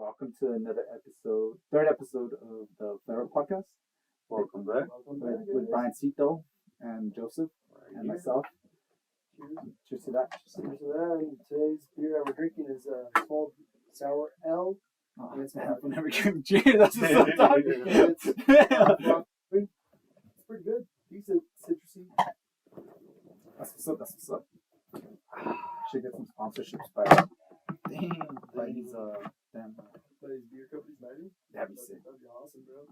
welcome to another episode, third episode of the Vera podcast. Welcome back. With Marlon Chito and Joseph and myself. Cheers to that. Cheers to that. And today's beer that we're drinking is called Sour L. Oh, And it's whenever you give me cheers, that's what I'm talking it's pretty good. Decent, citrusy. That's what's up. That's what's up. Should get some sponsorships by these damn. By these beer companies, imagine. That'd be sick. That'd be awesome, bro.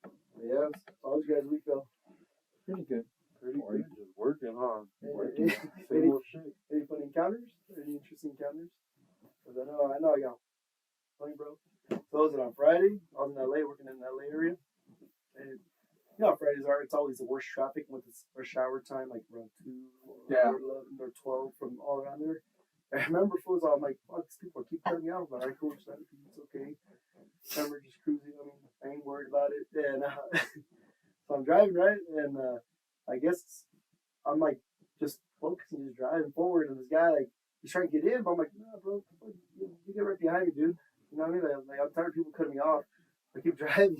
But yeah, how was you guys' week, though? Pretty good. Pretty good. Just working, huh? Working. Same old shit. Any fun encounters? Any interesting encounters? Because I know I got funny, bro. So I was on Friday. I was in LA, working in the LA area. And you know how Fridays are. It's always the worst traffic with its rush hour time, like around 2 or 11 or 12 from all around there. I remember fools, I'm like, fuck, these people keep cutting me off. But I cool, it's okay. I remember just cruising. I mean, I ain't worried about it. And so I'm driving, right? And I guess I'm like just focusing, just driving forward. And this guy, like, he's trying to get in, but I'm like, nah, bro, you get right behind me, dude. You know what I mean? Like I'm tired of people cutting me off. I keep driving,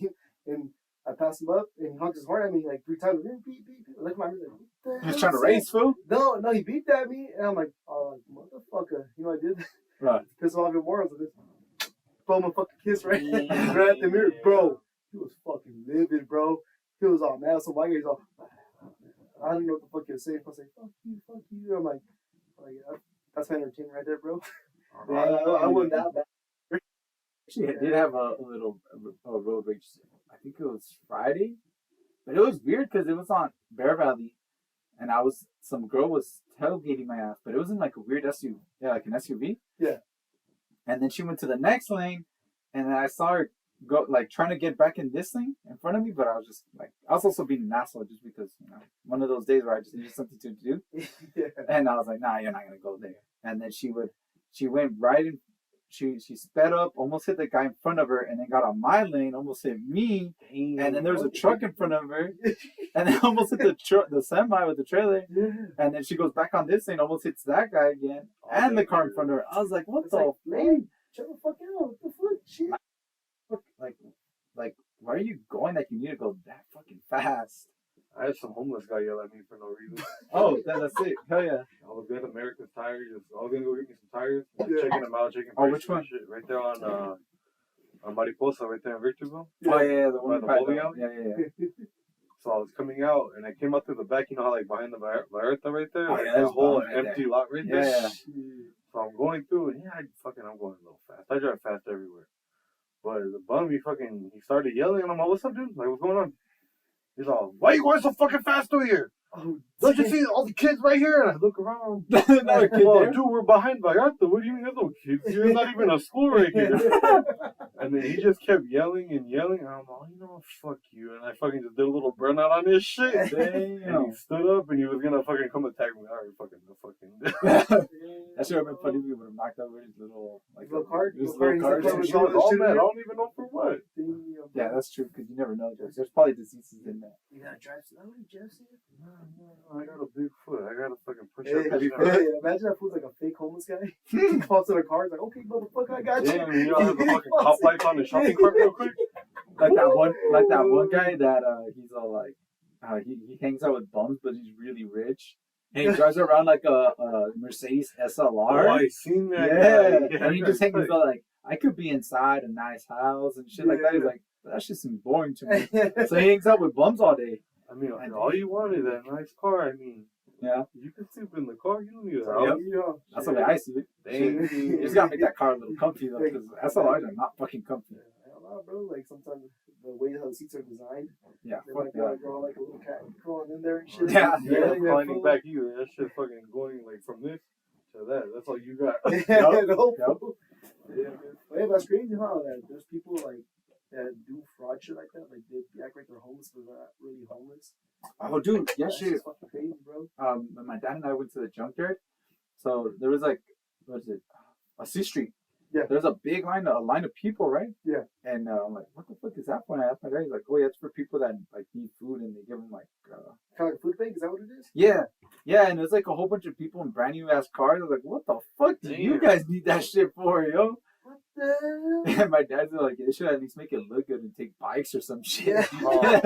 and I pass him up, and he honks his horn at me like 3 times. Beep, beep, beep. I look at my mirror, like, what the hell? He's trying to race, fool? No, he beeped at me, and I'm like, oh, motherfucker. You know what I did? Right. Piss off even more. I was like, blow my fucking kiss right at the mirror. Bro, he was fucking livid, bro. He was all mad. So my guy's all, I don't know what the fuck he was saying. I was like, fuck you. I'm like that's my entertainment right there, bro. I wasn't that bad. Actually, I did have a little road rage. I think it was Friday, but it was weird because it was on Bear Valley, and some girl was tailgating my ass, but it was in like a weird SUV, like an SUV. Yeah. And then she went to the next lane, and then I saw her go like trying to get back in this lane in front of me, but I was just like, I was also being an asshole just because one of those days where I just needed something to do. Yeah. And I was like, nah, you're not gonna go there. And then she went right in. She sped up, almost hit the guy in front of her, and then got on my lane, almost hit me. Damn. And then there was a truck in front of her, and then almost hit the semi with the trailer. Yeah. And then she goes back on this lane, almost hits that guy again, and the car in front of her. I was like, what the lane? Shut the fuck out! What the fuck? Shit. Like, why are you going like you need to go that fucking fast? I had some homeless guy yell at me for no reason. Oh, that's it. Hell yeah. I was good American Tire. I was gonna go get me some tires. Yeah. Checking them out, checking. Oh, which one? Shit. Right there on Mariposa, right there in Victorville. Yeah. Oh yeah, the one by the bowling alley. Yeah. So I was coming out, and I came out through the back. You know how like behind the Vallarta right there, oh, like yeah, that whole right empty there. lot right there. Yeah. So I'm going through, and I'm going a little fast. I drive fast everywhere. But the bum, he started yelling, and I'm like, what's up, dude? Like, what's going on? He's all, why are you going so fucking fast over here? Oh, don't you see all the kids right here? And I look around. Another kid Well, there? dude, we're behind Vallarta. What do you mean there's no kids here? There's not even a school right here. And then he just kept yelling. And I'm like, you know what, fuck you. And I fucking just did a little burnout on his shit. Damn. And he stood up, and he was gonna fucking come attack me. I already fucking. That should have been funny if we would have knocked over his little cart. His little cart. I don't even know for what. Yeah, that's true because you never know. There's probably diseases in there. You gotta drive slowly, Jesse. No, I got a big foot. I gotta fucking push Hey, imagine that fool's like a fake homeless guy. He calls to the car. He's like, okay, motherfucker, I got you. Damn, you know, have the fucking cop lights on the shopping cart real quick. Like that one guy that he's all like, he hangs out with bums, but he's really rich. And he drives around like a Mercedes SLR. Oh, I seen that. Yeah. And he just hangs out like, I could be inside a nice house and shit like that. He's like, that shit seems boring to me. So he hangs out with bums all day. I mean, all you want is that nice car. I mean, yeah, you can sleep in the car. You don't need a house. Yep. That's the way I see it. You just gotta make that car a little comfy though, because SLRs are not fucking comfy. Hell, bro. Like sometimes the way how the seats are designed. Yeah, fuck that. Go like a little cat crawling in there and shit. Yeah. Climbing back either. That shit fucking going like from this to that. That's all you got. Yeah, but that's crazy, huh? That there's people like that do fraud shit like that. Like they act like they're homeless, but they're not really homeless. Oh, dude, That's just fucking crazy, bro. When my dad and I went to the junkyard, so there was like, what is it, a C Street. Yeah. There's a big line of people, right? Yeah. And I'm like, what the fuck is that for? And I asked my dad, he's like, oh yeah, it's for people that like need food, and they give them like. Kind of like a food bank? Is that what it is? Yeah, and there's like a whole bunch of people in brand new ass cars. I was like, what the fuck do you guys need that shit for, yo? What the And my dad's like, they should at least make it look good and take bikes or some shit. Yeah.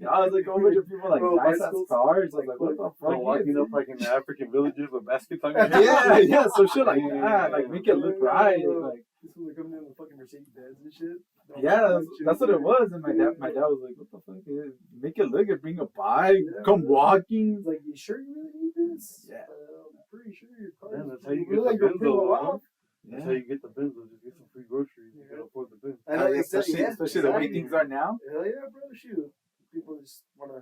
I was like, a bunch of people like Bro, nice ass bicycles. cars. I was like, what the fuck? Walking up like in the African villages with baskets on your head. Yeah, so shit like that. Like, make it look right. Like, this was like coming in with fucking Mercedes Benz and shit. yeah, that's what it was. And my dad was like, what the fuck? Make it look good. Bring a bike. Come walking. He's like, you sure you really need this? Yeah. I'm pretty sure your car. Man, that's how you really get the like your Benzo, off. That's how you get the Benzo. Just get some free groceries. You can afford the Benz. I know, Especially the way things are now. Hell yeah, bro. Shoot. People just want to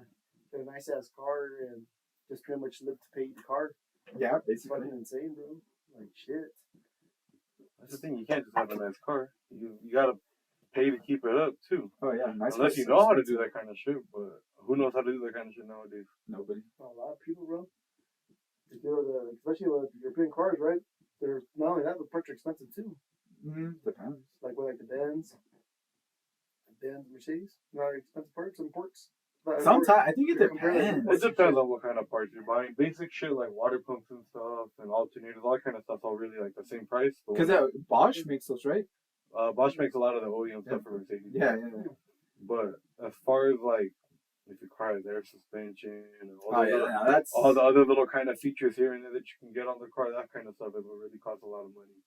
get a nice ass car and just pretty much live to pay the car. Yeah, It's basically. fucking insane, bro. Like, shit. That's the thing. You can't just have a nice car. You gotta pay to keep it up too. Oh yeah, nice. Unless you know how to do that kind of shit. But who knows how to do that kind of shit nowadays? Nobody. A lot of people, bro. Especially with European cars, right? They're not only that, the parts are expensive too. Depends. Like with the Benz, Mercedes, not expensive parts, imports. Sometimes I think it Comparing- depends. It depends on what kind of parts you're buying. Basic shit like water pumps and stuff and alternators, all that kind of stuff's all really like the same price. Because Bosch makes those, right? Bosch makes a lot of the OEM stuff for Mercedes. Yeah. But as far as like if your car has air suspension and That's all the other little kind of features here and there that you can get on the car, that kind of stuff, it will really cost a lot of money.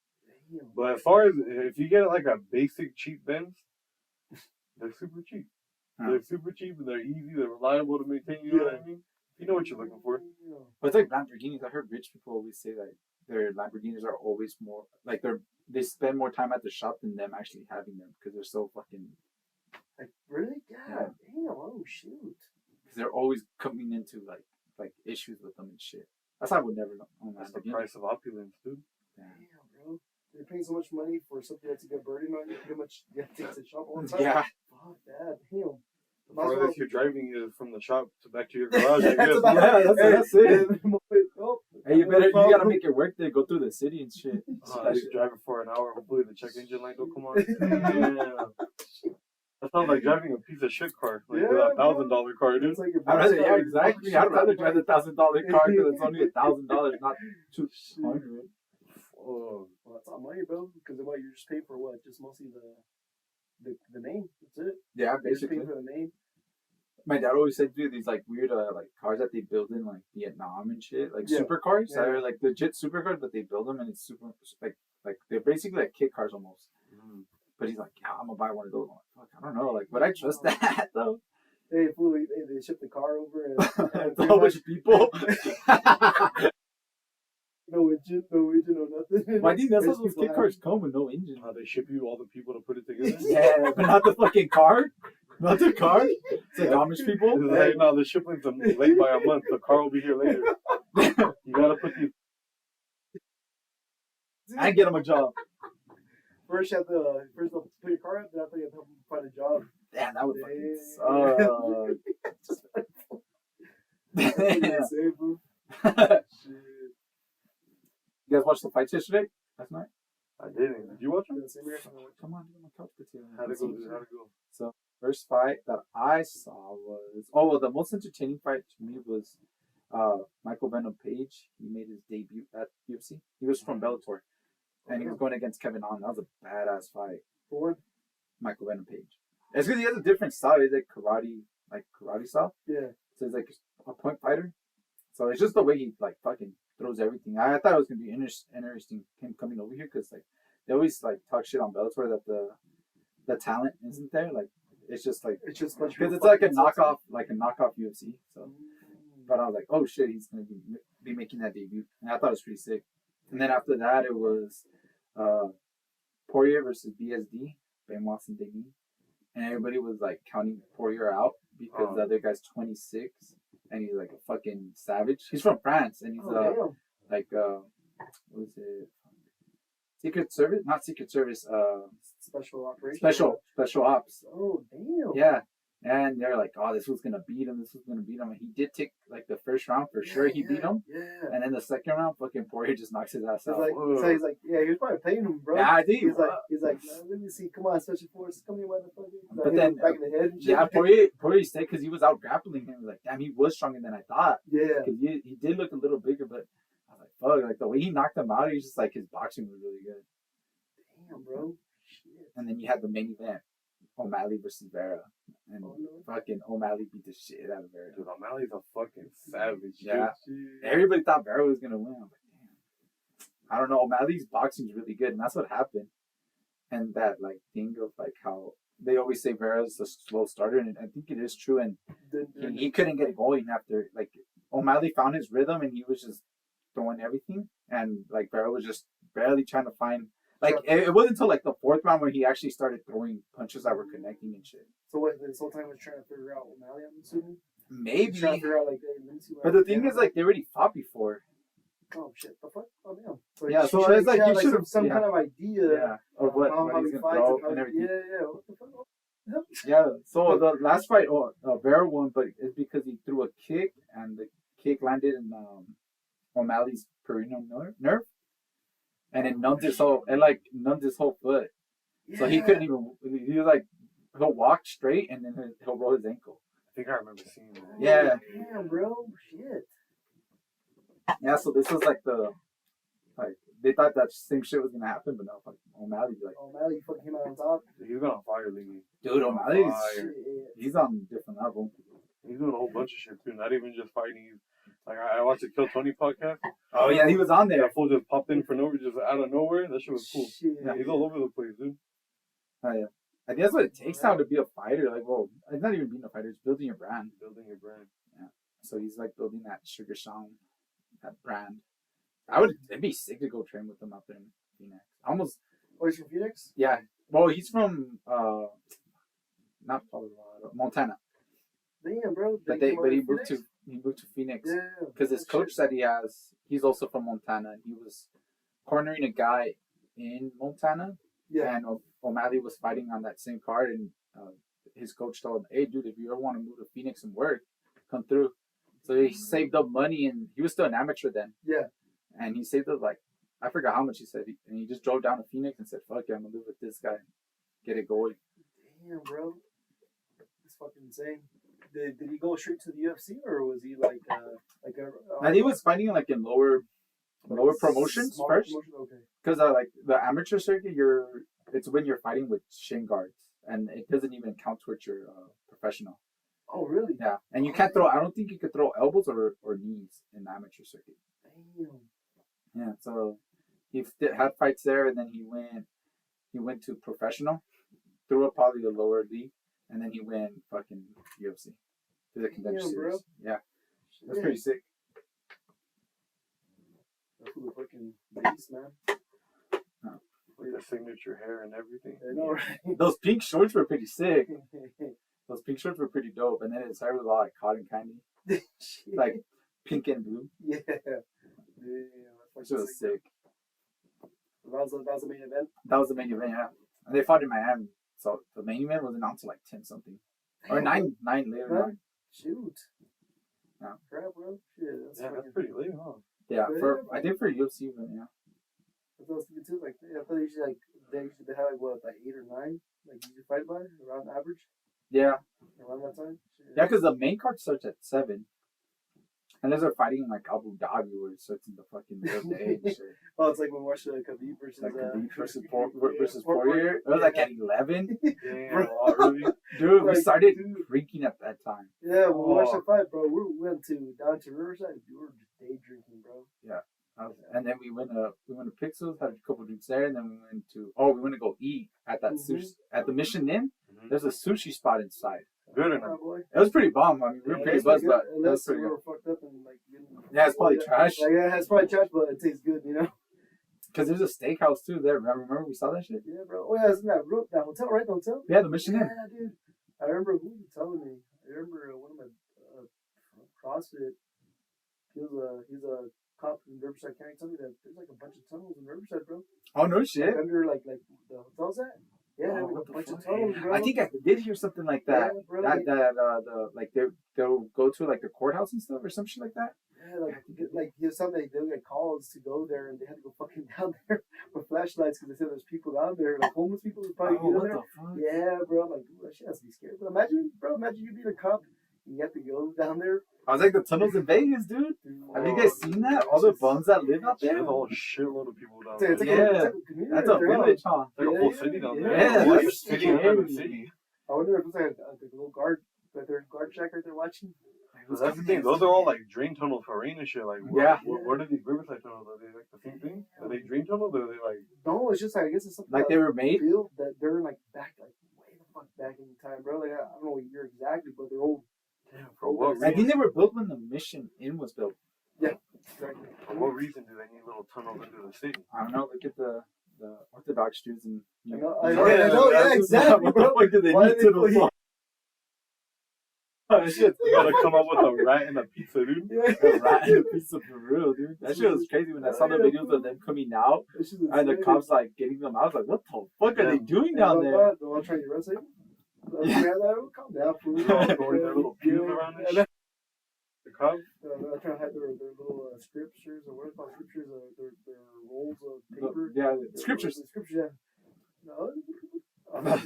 Damn. But as far as if you get like a basic cheap Benz, they're super cheap. They're super cheap and they're easy, they're reliable to maintain, you know what I mean? You know what you're looking for. But it's like Lamborghinis. I heard rich people always say that their Lamborghinis are always more like they spend more time at the shop than them actually having them because they're so fucking. Like, really? God Yeah. damn. Oh, shoot. Because they're always coming into like issues with them and shit. That's why I would never own That's the Lamborghini. price of opulence, dude. Damn, bro. They're paying so much money for something that's a good burden on you. Pretty much, you have to take to the shop all the time. Yeah. Fuck that. Damn. The farthest you're driving is from the shop to back to your garage, I That's guess. about- That's it. Oh, Hey, you gotta make it work there. Go through the city and shit. You drive it for an hour. Hopefully the check engine light don't come on. Yeah. That sounds like driving a piece of shit car. Like Yeah, a $1,000 car, dude. It's like your I'd rather, boss yeah, car. exactly. I'd rather drive the $1,000 car because it's only $1,000, not $200. Oh, Well, that's all money, bro. Because what you're just paying for what? Just mostly the name. That's it. Yeah, You're just basically. paying for the name. My dad always said, dude, these like weird like cars that they build in like Vietnam and shit, like Yeah. supercars that Yeah. are like legit supercars, but they build them and it's super like they're basically like kit cars almost. But he's like, yeah, I'm gonna buy one of those. I'm like, fuck, I don't know, like, would I trust that though? Hey, fool, they ship the car over and It's a whole bunch of people. no engine, no nothing. Well, I think that's how There's those people kit cars come with no engine. how they ship you all the people to put it together? Yeah, but not the fucking car. Not the car. It's like Amish people. It's like, no, the shipment's late by a month. The car will be here later. You gotta put these. I get them a job. First, you have to put your car up, then after you have to help them find a job. Damn, that would fucking suck. That's insane, fool. Shit. You guys watched the fights yesterday? Last night? I didn't. Did you watch them? Yeah, same here. Come on, get on my couch with you. How'd it go, dude? How'd it go? So, first fight that I saw was the most entertaining fight to me was Michael Venom Page. He made his debut at UFC. He was from Bellator, and he was going against Kevin Ong. That was a badass fight. For Michael Venom Page. It's because he has a different style. He's like karate style. yeah. So he's like a point fighter. So it's just the way he like fucking throws everything. I thought it was gonna be interesting him coming over here because like they always like talk shit on Bellator that the talent isn't there. Like it's just like because it's like a knockoff UFC. So, but I was like, oh shit, he's gonna be making that debut, and I thought it was pretty sick. And then after that, it was Poirier versus BSD, Benoit Denis, and everybody was like counting Poirier out because the other guy's 26 and he's like a fucking savage. He's from France and he's like what is it? Secret Service? Not Secret Service. Special operation. Special ops. Oh damn. Yeah. And they're like, oh, this was gonna beat him. And he did take like the first round for sure. He beat him. Yeah. And then the second round, fucking Poirier just knocks his ass out. He's like, yeah, he was probably paying him, bro. Yeah, I think he's like, no, let me see. Come on, special forces, come here, motherfucker. But then back in the head. And shit. yeah, Poirier stayed because he was out grappling him. Like, damn, he was stronger than I thought. Yeah. Because he did look a little bigger, but I was like, fuck, like the way he knocked him out, he's just like his boxing was really good. Damn, bro. Shit. And then you had the main event, O'Malley versus Vera. And fucking O'Malley beat the shit out of Vera. Dude, O'Malley's a fucking savage. Yeah. Dude. Everybody thought Vera was gonna win. I'm like, damn. I don't know. O'Malley's boxing's really good, and that's what happened. And that like thing of like how they always say Vera's a slow starter, and I think it is true. And he couldn't get going after like O'Malley found his rhythm, and he was just throwing everything, and like Vera was just barely trying to find. Like it wasn't until like the fourth round where he actually started throwing punches that were connecting and shit. So what? This whole time was trying to figure out O'Malley. I'm assuming. Maybe. Trying to figure out like, hey, let me see what But the thing is, like, they already fought before. Oh shit! The fuck? Oh damn. So Yeah, so it's like you should have some kind of idea of what he's gonna throw and everything. Yeah. What the fuck? Yeah. So the last fight, Vera won, but it's because he threw a kick and the kick landed in O'Malley's perineal nerve, and it numbed his whole foot. Yeah. So he couldn't even. He was like, he'll walk straight and then he'll roll his ankle. I think I remember seeing that. Yeah. Damn, bro. Shit. Yeah. So this was like they thought that same shit was gonna happen, but no, like O'Malley fucking came out on top. He's on fire league. Dude, O'Malley's he's on a different level. He's doing a whole bunch of shit too. Not even just fighting. Like I watched the Kill Tony podcast. Oh yeah, he was on there. That fool just popped in for just out of nowhere. That shit was cool. Shit. Yeah, he's all over the place, dude. Oh yeah. I think that's what it takes now to be a fighter. Like, well, it's not even being a fighter; it's building your brand. Yeah. So he's like building that Suga Sean, that brand. It'd be sick to go train with him out there in Phoenix. Almost. Oh, he's from Phoenix? Yeah. Well, he's from not Colorado, Montana. Damn, bro. But he moved to Phoenix. Yeah. Because his coach that he has, he's also from Montana, and he was cornering a guy in Montana. Yeah. And O'Malley was fighting on that same card, and his coach told him, "Hey, dude, if you ever want to move to Phoenix and work, come through." So he saved up money, and he was still an amateur then. Yeah. And he saved up like, I forgot how much he said, and he just drove down to Phoenix and said, "Fuck yeah, I'm gonna live with this guy, get it going." Damn, bro, that's fucking insane. Did he go straight to the UFC, or was he like and he was fighting like in lower promotions first. Okay. Because like the amateur circuit, it's when you're fighting with shin guards, and it doesn't even count towards your professional. Oh really? Yeah, and you can't throw. I don't think you could throw elbows or knees in the amateur circuit. Damn. Yeah, so he had fights there, and then he went to professional, threw up probably the lower league, and then he went fucking UFC to the convention series. Yeah, that's pretty sick. That's the fucking beast, man. With the signature hair and everything. I know, right? Those pink shorts were pretty sick. Those pink shorts were pretty dope, and then his hair was all like cotton candy, like pink and blue. Yeah. Which was sick. That was the main event? That was the main event, yeah. And they fought in Miami. So the main event was announced to like 10 something. Or 9 later. 9. Shoot. Yeah. Crap, bro. Shit, that's pretty late, huh? Yeah, I think for UFC event, yeah. That's what I was thinking too. Like, I thought they had like what, like 8 or 9? Like, you fight by around average? Yeah. Around that time? Shit. Yeah, because the main card starts at 7. Unless they're fighting in like Abu Dhabi where it starts in the fucking middle of the day and shit. Oh, it's like when we watched Khabib versus versus Poirier. It was like at 11. Damn, dude, we started drinking at that time. Yeah, when we watched the fight, bro, we went down to Riverside. We were just day drinking, bro. Yeah. And then we went to Pixels, had a couple drinks there, and then we went to go eat at that sushi at the Mission Inn. Mm-hmm. There's a sushi spot inside. Good enough. It was pretty bomb. I mean, we were pretty buzzed, but it was pretty good. Fucked up and like, yeah, it's probably trash. Like, yeah, it's probably trash, but it tastes good, you know. Because there's a steakhouse too there. Remember we saw that shit? Yeah, bro. Oh yeah, isn't that hotel, right? The hotel. Yeah, the Mission Inn. Yeah, dude. I remember who was telling me. I remember one of my CrossFit. He's a cop in Riverside County. Told me that there's like a bunch of tunnels in Riverside, bro. Oh no shit. Like under like the hotel's at. Yeah, like a bunch of tunnels, bro. I think I did hear something like that. Yeah, bro, they'll go to like the courthouse and stuff or some shit like that. Yeah, like he was something they'll get calls to go there and they had to go fucking down there with flashlights because they said there's people down there, like homeless people would probably get in there. Yeah, bro, like dude, that shit has to be scary. But imagine you being a cop, you have to go down there. I was like the tunnels in Vegas, dude. Have you guys seen that? All the bums that live out there? There's a whole shitload of people down It's there. like Yeah. a community. That's a right there, village, huh? Like a whole city down there. Yeah, Like a that's city within a scary. city. I wonder if it's like a little guard, like their guard shack right there watching. But that's the thing. Those are all like drain tunnels for rain and shit. Like, Yeah. what are these riverside tunnels? Are they like the same thing? Are they drain tunnels or are they like? No, it's just like I guess it's something Like they were made? built that they're like back like way the fuck back in time, bro. Like I don't know what year exactly, but they're old. Damn, for what I reason? think they were built when the Mission Inn was built. Exactly. For what reason do they need little tunnels into the city? I don't know. Look at the Orthodox Jews and. I know, yeah, exactly, What the bro. fuck do they Why need do to they the put- Oh, shit. You gotta come up with a rat and a pizza, dude. A rat and a pizza for real, dude. That shit was crazy when I saw the videos of them coming out and the cops like getting them. I was like, what the fuck are they doing down there? Don't want to try to arrest him? Calm down, fool. Throwing their little pews around and shit. The cops? They're trying to have their little scriptures or what are called scriptures, their rolls of paper. Yeah, the scriptures. Scriptures, yeah. No. I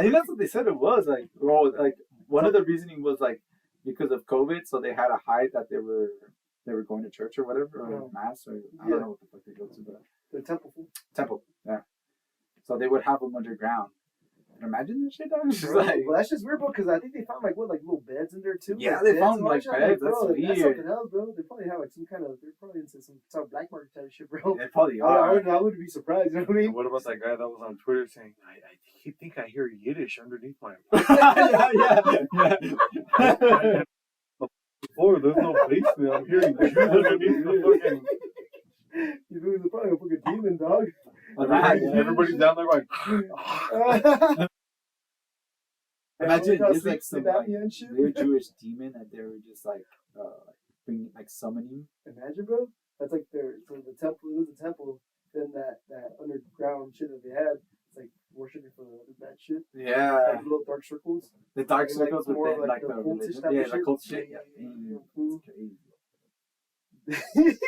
think that's what they said it was. Like, well, like one of the reasoning was like because of COVID, so they had to hide that they were going to church or whatever, or mass, or I don't know what the fuck they go to, but The temple. temple, yeah. So they would have them underground. Imagine this shit, dog. It's just Bro, like, well, that's just weird, bro, because I think they found like little beds in there too. Yeah, like they beds found, and all like, that shit. beds. Bro, That's That's weird. something else, bro. They probably have like some kind of. They're probably into some black market type of shit, bro. they probably I are. wouldn't be surprised. You know what I mean? And what about that guy that was on Twitter saying, I think I hear Yiddish underneath my yeah. floor. There's no basement. I'm hearing Jews underneath the fucking. You know, he's probably a fucking demon, dog. Everybody's down there like. Imagine it's like some like, and shit. weird Jewish demon that they were just like bringing, like summoning. Imagine, bro. That's like so the temple. It was a temple. Then that underground shit that they had. It's like worshiping for the bad shit. Yeah. Like little dark circles. The dark Like, circles more within like like the the cultish religion. type Yeah, of the shit. cult shit. Yeah. It's crazy.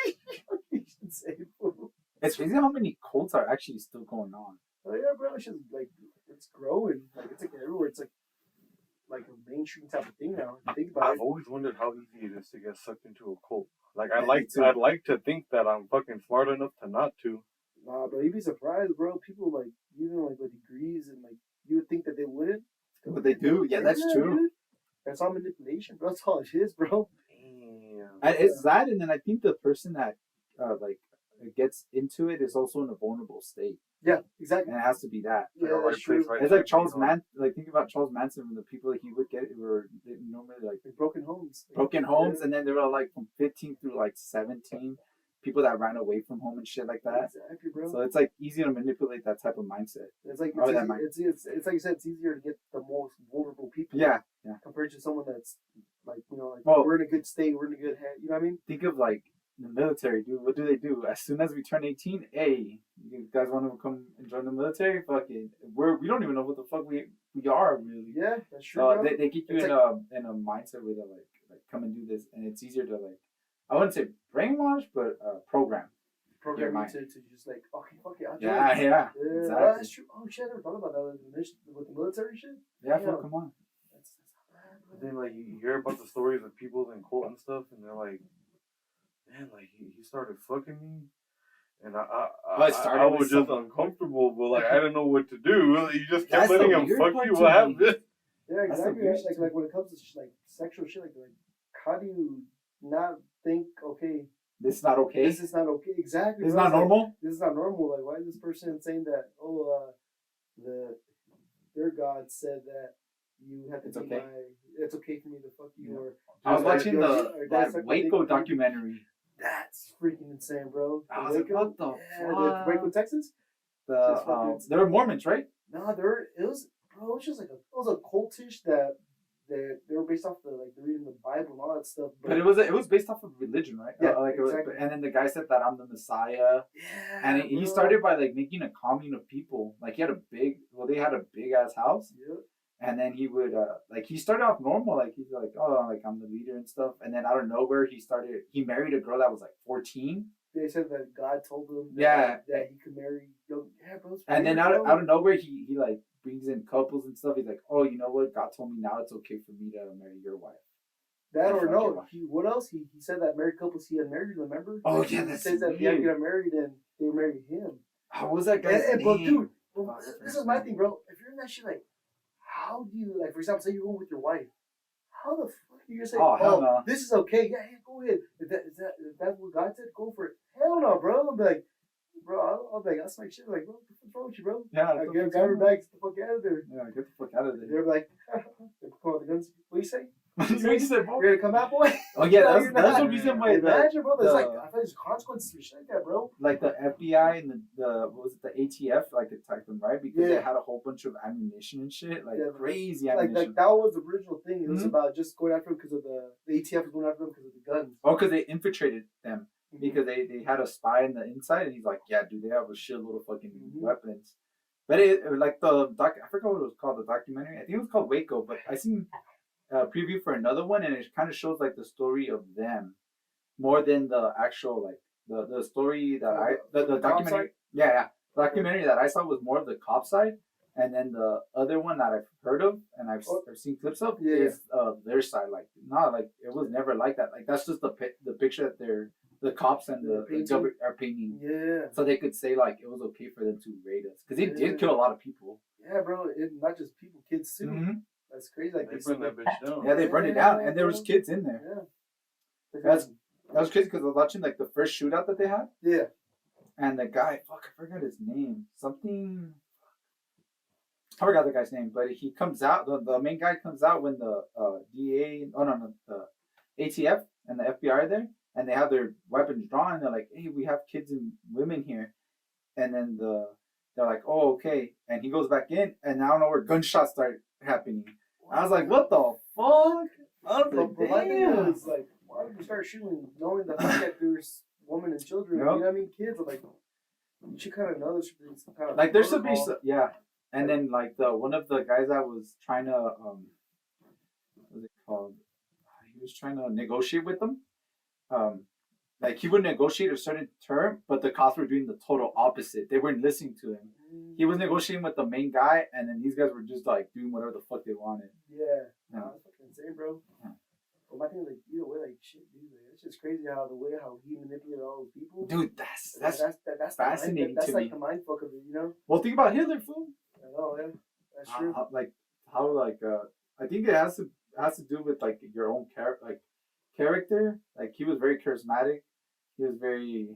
You should say, fool. It's crazy how many cults are actually still going on. Oh yeah, bro. It's just like it's growing. Like it's like everywhere. It's like a mainstream type of thing now. Think about I've it. always wondered how easy it is to get sucked into a cult. Like Yeah, me too. I'd like to think that I'm fucking smart enough to not to. Nah, bro. You'd be surprised, bro. People like even like with degrees and like you would think that they wouldn't. But they do. Yeah, that's true. Dude. That's all manipulation, bro. That's all it is, bro. Damn. And it's that, and then I think the person that like gets into it is also in a vulnerable state, Yeah, exactly. and it has to be that. Yeah, Right that's true. place, right It's time, like Charles you know? Manson. Like think about Charles Manson and the people that he would get were normally like Like broken homes. broken homes, and then there were like from 15 through like 17 people that ran away from home and shit like that. Exactly, bro. So it's like easy to manipulate that type of mindset. It's like Oh, that might- it's like you said, it's easier to get the most vulnerable people. Yeah. Compared to someone that's like like Well- we're in a good state, we're in a good head. You know what I mean? Think of like the military, dude. What do they do? As soon as we turn 18, hey, you guys want to come and join the military? Fucking, we don't even know what the fuck we are really. Yeah, that's true. So bro. they get you It's in a mindset where they're like come and do this, and it's easier to like, I wouldn't say brainwash, but program. program your you to just like okay, fuck it, I'll join. Yeah, Yeah, exactly. that's true. Oh shit, I never thought about that with the military shit. Yeah, Yeah. come on. That's not bad, But bro. then like you hear about the stories of people in cult and stuff, and they're like, man, like he started fucking me, and it started I with was just someone. uncomfortable, but like I didn't know what to do. You just kept That's the letting him weird fuck part you. to What me. happened? Yeah, That's the exactly. weird Right? shit. Like when it comes to like sexual shit, like how do you not think okay, This is not okay. this is not okay? Exactly. This is bro. not It's like, normal. this is not normal. Like, why is this person saying that? Oh, their God said that you have to It's be okay. it's okay for me to fuck you, Yeah. or I was or- watching or- the or that suck my Waco dick. documentary. That's freaking insane, bro. I The was like, Waco? what the Yeah, fuck? Waco, Texas. The Just fucking- they were Mormons, right? No, it was just like it was a cultish that they were based off the like they're reading the Bible and all that stuff. But it was based off of religion, right? Yeah, Like it was, exactly. and then the guy said that I'm the Messiah, yeah, and he bro. started by like making a commune of people. Like he had they had a big ass house, Yep. and then he would like he started off normal, like he's like, oh, like I'm the leader and stuff, and then out of nowhere he married a girl that was like 14, They said that God told him that he could marry young. Yeah, bro. It's and then weird, bro. out of nowhere he like brings in couples and stuff. He's like, oh, you know what? God told me now it's okay for me to marry your wife. That or fucking no, watch. what else? He said that married couples he had married, remember? Oh, Like, yeah, he that's says that if he had weird. got married and they married him. How was that guy's And, but name? dude, Oh, this is my thing, bro. If you're in that shit, like, how do you, like, for example, say you're going with your wife. How the fuck do you say, hell no. this is okay? Yeah, go ahead. If that's what God said, go for it. Hell no, bro. I'm like, bro, I'll be like, that's my shit. Like, bro, what's wrong with you, bro? Yeah, I grab her back, get the fuck out of there. Yeah, get the fuck out of there. They're like, they pull out the guns. What do you say? What you said, bro? You're gonna come out, boy? Oh yeah, No, that's you're the not. reason why Imagine, bro. There's the- like, I thought there's consequences for shit like that, bro. like the FBI and the what was it, the ATF, like attacked them, right? Because they Yeah. had a whole bunch of ammunition and shit, like Yeah, crazy Like ammunition. that was the original thing. It was Mhm. about just going after them because of the ATF was going after them because of the guns. Oh, because they infiltrated them. Mhm. Because they had a spy in the inside, and he's like, yeah, dude, they have a shitload of fucking Mhm. weapons. But it like the I forgot what it was called, the documentary. I think it was called Waco, but I seen a preview for another one, and it kind of shows like the story of them more than the actual like the story that the the cop documentary. side? Yeah, the documentary that I saw was more of the cop side, and then the other one that I've heard of and I've seen clips of is their side. Like not like it was never like that. Like that's just the picture that the cops and the government are painting. Yeah. So they could say like it was okay for them to raid us because they did kill a lot of people. Yeah, bro. Not just people, kids too. Mm-hmm. That's crazy. Like They burned that bitch down. Yeah, they burned it down, and there was kids in there. Yeah. That was crazy because I was watching like the first shootout that they had. Yeah. And the guy, fuck, I forgot his name. Something. I forgot the guy's name, but he comes out. The main guy comes out when the DA, the ATF and the FBI are there, and they have their weapons drawn. And they're like, "Hey, we have kids and women here," and then they're like, "Oh, okay." And he goes back in, and I don't know where gunshots start happening. I was like, "What the fuck?" I was like, But my thing "Damn." is like, why would you start shooting knowing that there's women and children? Yep. You know what I mean? Kids are like, you should kind of know there's some kind of Like there should be protocol. some, yeah. And then like one of the guys that was trying to what was it called? He was trying to negotiate with them. Like he would negotiate a certain term, but the cops were doing the total opposite. They weren't listening to him. He was negotiating with the main guy, and then these guys were just like doing whatever the fuck they wanted. Yeah. Yeah. That's fucking insane, bro. Yeah. But my thing is like, either way, like shit, dude. Like, it's just crazy how he manipulated all those people. Dude, that's that's fascinating that's to like me. the mind fuck of it, you know? Well, think about Hitler, fool. I know, yeah. That's true. I think it has to do with like your own character. Like he was very charismatic. He was very,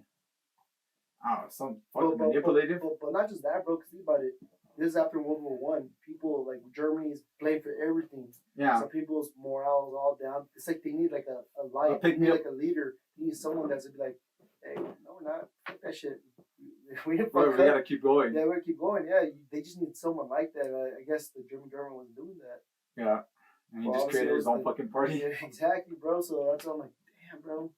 I don't know, some fucking manipulative. But not just that, bro. Cause think about it. This is after World War I. People like Germany's blamed for everything. Yeah. Some people's morale is all down. It's like they need like a light. They need like a leader. They need someone that's be like, hey, no, we're not. Fuck that shit. We didn't fuck We gotta keep going. Yeah, we gotta keep going. Yeah, they just need someone like that. I guess the German government wasn't doing that. Yeah. And he just created his own fucking party. Yeah, exactly, bro. So that's why I'm like, damn, bro.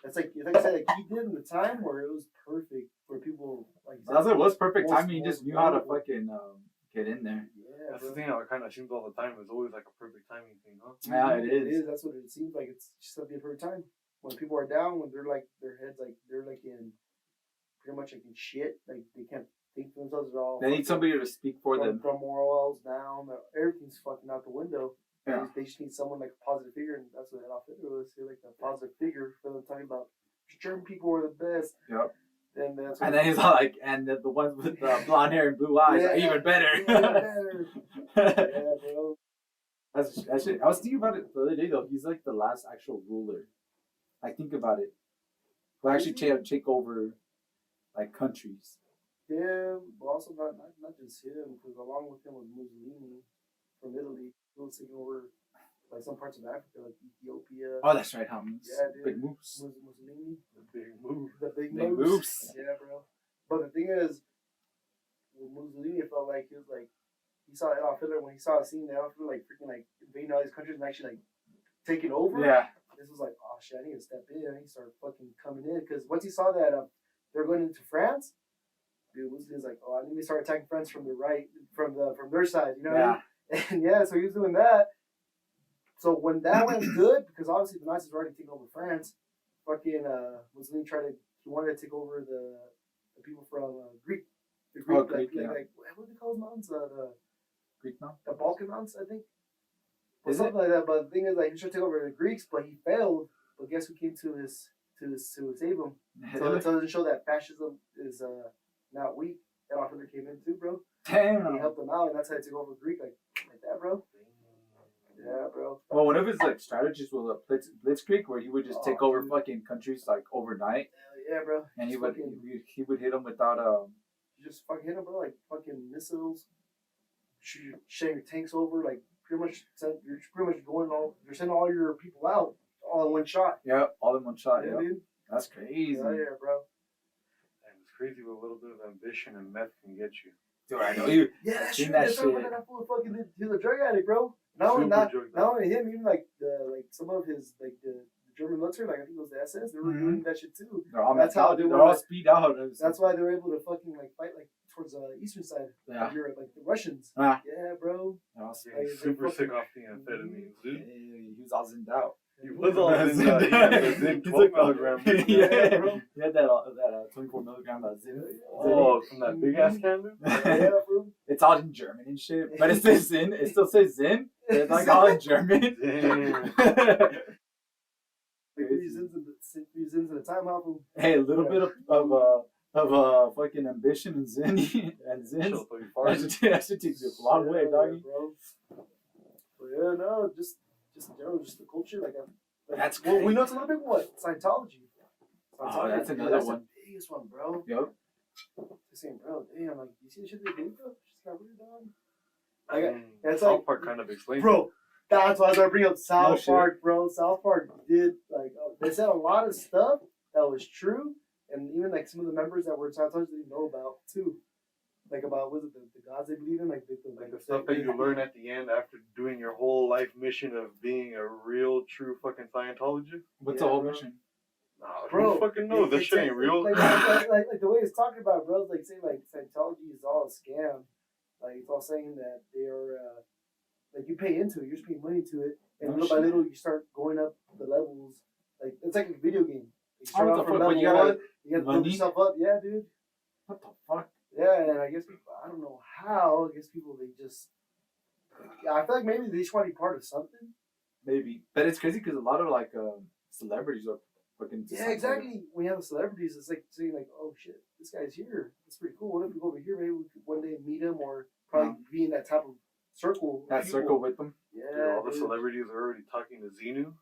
That's like I said, like he did in the time where it was perfect for people like. That's it was perfect most- timing. He just most knew how to vulnerable. fucking get in there. Yeah, That's bro. the thing how it kind of seems all the time. It's always like a perfect timing thing, huh? Yeah, it It is. is. That's what it seems like. It's just gonna be a perfect time when people are down, when they're like their heads like they're like in pretty much like in shit. Like they can't think for themselves at all. They need somebody to speak for them. From morals down, everything's fucking out the window. Yeah. They just need someone like a positive figure, and that's what Adolf Hitler was. He like a positive figure for them talking about German people were the best. Yep. And that's And then he's like, and the ones with blonde hair and blue eyes are even better. Even better. Yeah, bro. That's shit. I was thinking about it the other day though. He's like the last actual ruler. Like think about it. Who actually take over like countries. Him, but also not just him, because along with him was Mussolini from Italy. He was taking over like some parts of Africa, like Ethiopia. Oh, that's right, Hummus. Yeah, dude. Big moves. Mussolini. The big move. The big Big moves. moves. Yeah, bro. But the thing is, with Mussolini, it felt like he was like, he saw Adolf Hitler when he saw a scene that Adolf Hitler like freaking like invading all these countries and actually like taking over. Yeah. This was like, oh shit, I need to step in. I need to start fucking coming in. Because once he saw that they're going into France, dude, Mussolini's like, oh, I need to start attacking France from the right, from their side, you know what I mean? And yeah, so he was doing that. So when that went good, because obviously the Nazis were already taking over France, fucking Mussolini he wanted to take over the people from Greek. The Greek, Greek, yeah. like what do they call those mountains? Greek now? The Balkan mountains, I think. or something like that. But the thing is, like, he tried to take over the Greeks, but he failed. But guess who came to save him? So it doesn't show that fascism is not weak. Adolf Hitler came in too, bro. Damn. He helped them out, and that's how he took over Greek, like that, bro. Yeah, bro. Well, one of his like strategies was a blitzkrieg, where he would just take over fucking countries like overnight. Yeah, bro. And he would hit them without You just fucking hit them, bro, like fucking missiles. Shutting your tanks over, like you're pretty much you're sending all your people out all in one shot. Yeah, all in one shot. Yeah, Yeah, dude. That's crazy. Yeah, bro. And it's crazy what a little bit of ambition and meth can get you. Dude, I know you. Yeah, that's seen true. that That's shit. that fool fucking he's a drug addict, bro. Not only him, even like some of his like the German military, like I think it was the SS, they were doing that shit too. They're all That's how they're all speed out. That's why they were able to fucking like fight like towards the eastern side of Europe, like the Russians. Ah. Yeah, bro. He's super sick off the amphetamines, dude. He was all zinned out. He was all zinned out. He had the 12 milligrams. Yeah, bro. He had that 24 milligram of Zin. Oh, from that big ass can, dude? Yeah, bro. It's all in German and shit, but it says Zin. It still says Zin. It's like all in German. Damn. These ends in the time hop. Hey, a little bit of fucking ambition and Zin and Zin. That should take you a long way, doggy. Bro. But yeah, no, just the culture, like that's well, crazy. we know it's a little bit what Scientology. Oh, that's another one. The biggest one, bro. Yep. Just saying, bro, damn, like you see the shit they did, bro? Just got weird, dog. That's South Park kind of explains. Bro, that's why I was gonna bring up South Park, bro. South Park did they said a lot of stuff that was true, and even like some of the members that were Scientology didn't know about too. Like about was it the gods they believe in, like the stuff that you learn at the end after doing your whole life mission of being a real true fucking Scientologist. What's the whole mission? Nah, bro, who fucking knows? This shit ain't real. Like the way it's talking about, bro, like saying like Scientology is all a scam. Like it's all saying that they are like you pay into it, you're just paying money to it, and little by little you start going up the levels. Like it's like a video game. You start off from level 1, you gotta build yourself up. Yeah, dude. What the fuck? Yeah, and I guess people, I don't know how. I guess people they just. Yeah, I feel like maybe they just want to be part of something. Maybe, but it's crazy because a lot of like celebrities are fucking. Yeah, exactly. When you have the celebrities, it's like saying like, "Oh shit, this guy's here. That's pretty cool. What if we go over here? Maybe we could one day meet him, or probably be in that type of circle. That circle with them. Yeah. Dude, all the celebrities are already talking to Xenu.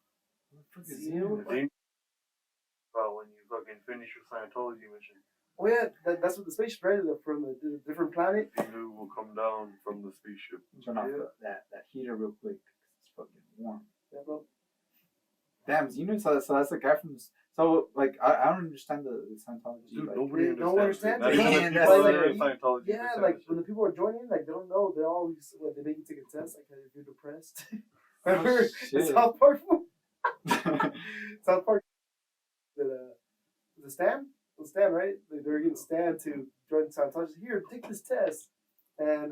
Xenu? About when you fucking finish your Scientology mission. Oh yeah, that's what the spaceship right from a different planet. Xenu will come down from the spaceship. Turn off that heater real quick. It's fucking warm. Yeah, bro. Damn, so that's the guy from. So like I don't understand the Scientology. Dude, like, nobody understands. Not even the people that are in Scientology. Yeah, like when the people are joining, like they don't know. They're always they make you take a test, like if you're depressed. Remember South Park? South Park. The Stan, right? They're getting Stan to join Scientology. Here, take this test, and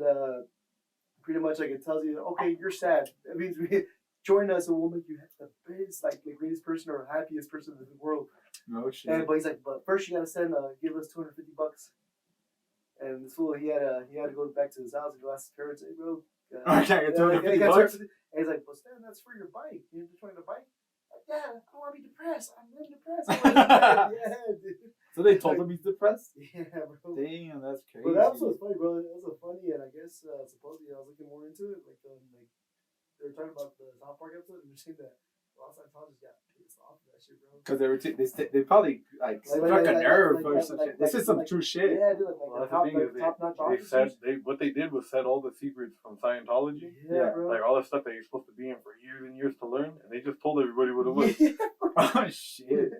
pretty much like it tells you, okay, you're sad. That means join us, and we'll make you the biggest, like the greatest person or happiest person in the world. No shit. And but he's like, but first you gotta give us $250. And this fool, he had to go back to his house and go ask his parents, hey bro. I can't get $250. And he's like, well Stan, that's for your bike. You're just trying to bike. Yeah, I want to be depressed. I'm really depressed. Yeah, dude. So they told him he's depressed? Yeah, bro. Damn, that's crazy. But that was funny, bro. That was funny, and I guess supposedly I was looking more into it. Like they were talking about the South Park episode, and they're saying that a lot of Scientologists got pissed off with that shit, bro. Because they probably struck a nerve or some shit. This is some true shit. Yeah, dude. Top-notch officers. What they did was set all the secrets from Scientology. Yeah, bro. Like all the stuff that you're supposed to be in for years and years to learn, and they just told everybody what it was. Oh shit.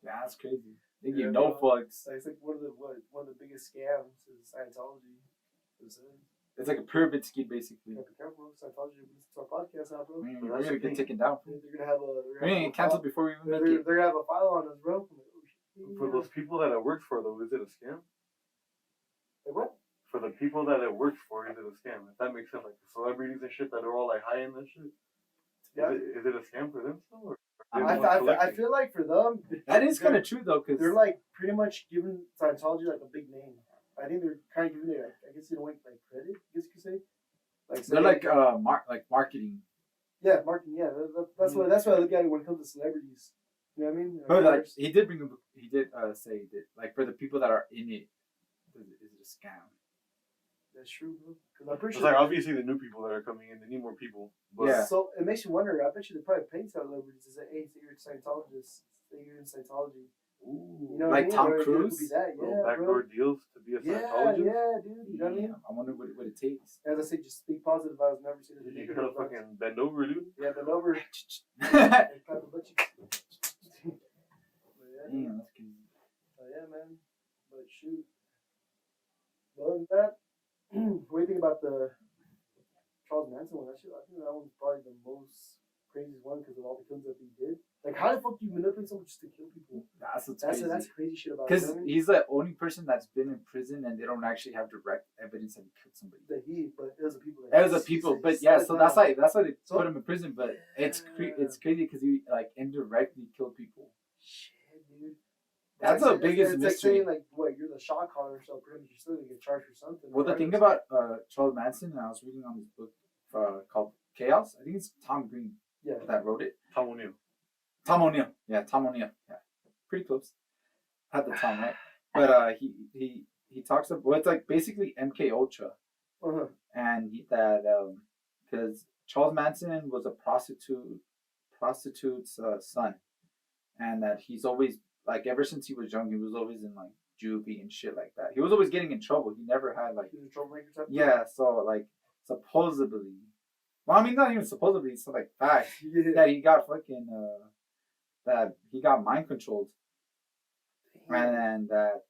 That's crazy. They give no fucks. It's like one of the biggest scams is Scientology. It's like a pyramid scheme, basically. Yeah, be careful, Scientology. Listen to our podcast now, bro. We're gonna get taken down. They're gonna have a. We're gonna get canceled before we even make it. They're gonna have a file on us, bro. For those people that it works for, though, is it a scam? Like what? For the people that it works for, is it a scam? If that makes sense, like the celebrities and shit that are all like high in that shit. Yeah. Is it a scam for them still? Or I feel like for them, that is kind of true though, because they're like pretty much giving Scientology like a big name. I think they're kind of giving it, like, I guess you don't want like credit. I guess you could say. Like they're like marketing. Yeah, marketing. Yeah, that's why I look at it when it comes to celebrities. You know what I mean? But like he did say that like for the people that are in it, is it a scam? That's true, bro. Because I'm pretty It's sure. like obviously the new people that are coming in, they need more people. But Yeah. So it makes you wonder. I bet you they're probably paying celebrities to say, "Hey, say you're a Scientologist. Say you're in Scientology." ooh, You know what Like I mean? Tom Or it Cruise? could be that. little Yeah, backdoor bro. deals to be a Yeah, Scientologist. yeah, dude. You know what I mean? I wonder what it takes. As I say, just speak positive. I was never seen it. You gotta fucking bend over, dude. Yeah, bend over. Damn, And clap the butt cheeks. But yeah, that's crazy. yeah, man. But shoot. But other than that, what do you think about the Charles Manson one? I think that one's probably the most craziest one because of all the kills that he did. Like, how the fuck do you manipulate someone just to kill people? That's what's crazy. That's crazy shit about it. Because You know what I mean? he's the only person that's been in prison and they don't actually have direct evidence that he killed somebody. But it was the people. It was the people, but yeah, so that's why they put him in prison. But it's crazy because he like indirectly killed people. Shit, dude. That's the biggest it's mystery. like saying, like, what, you're the shot caller, so pretty much you're still gonna get charged for something. Well, the thing about Charles Manson, I was reading on this book called Chaos. I think it's Tom Green that wrote it. Tom O'Neill. Tom O'Neill. Yeah, Tom O'Neill. Yeah, pretty close. Had the Tom right, but he talks about it's like basically MK Ultra, and because Charles Manson was a prostitute's son, and that he's always like ever since he was young, he was always in like juvie and shit like that. He was always getting in trouble. He never had like He was a troublemaker type. yeah. So like supposedly, well, I mean not even supposedly. It's like fact that he got fucking that he got mind controlled, and that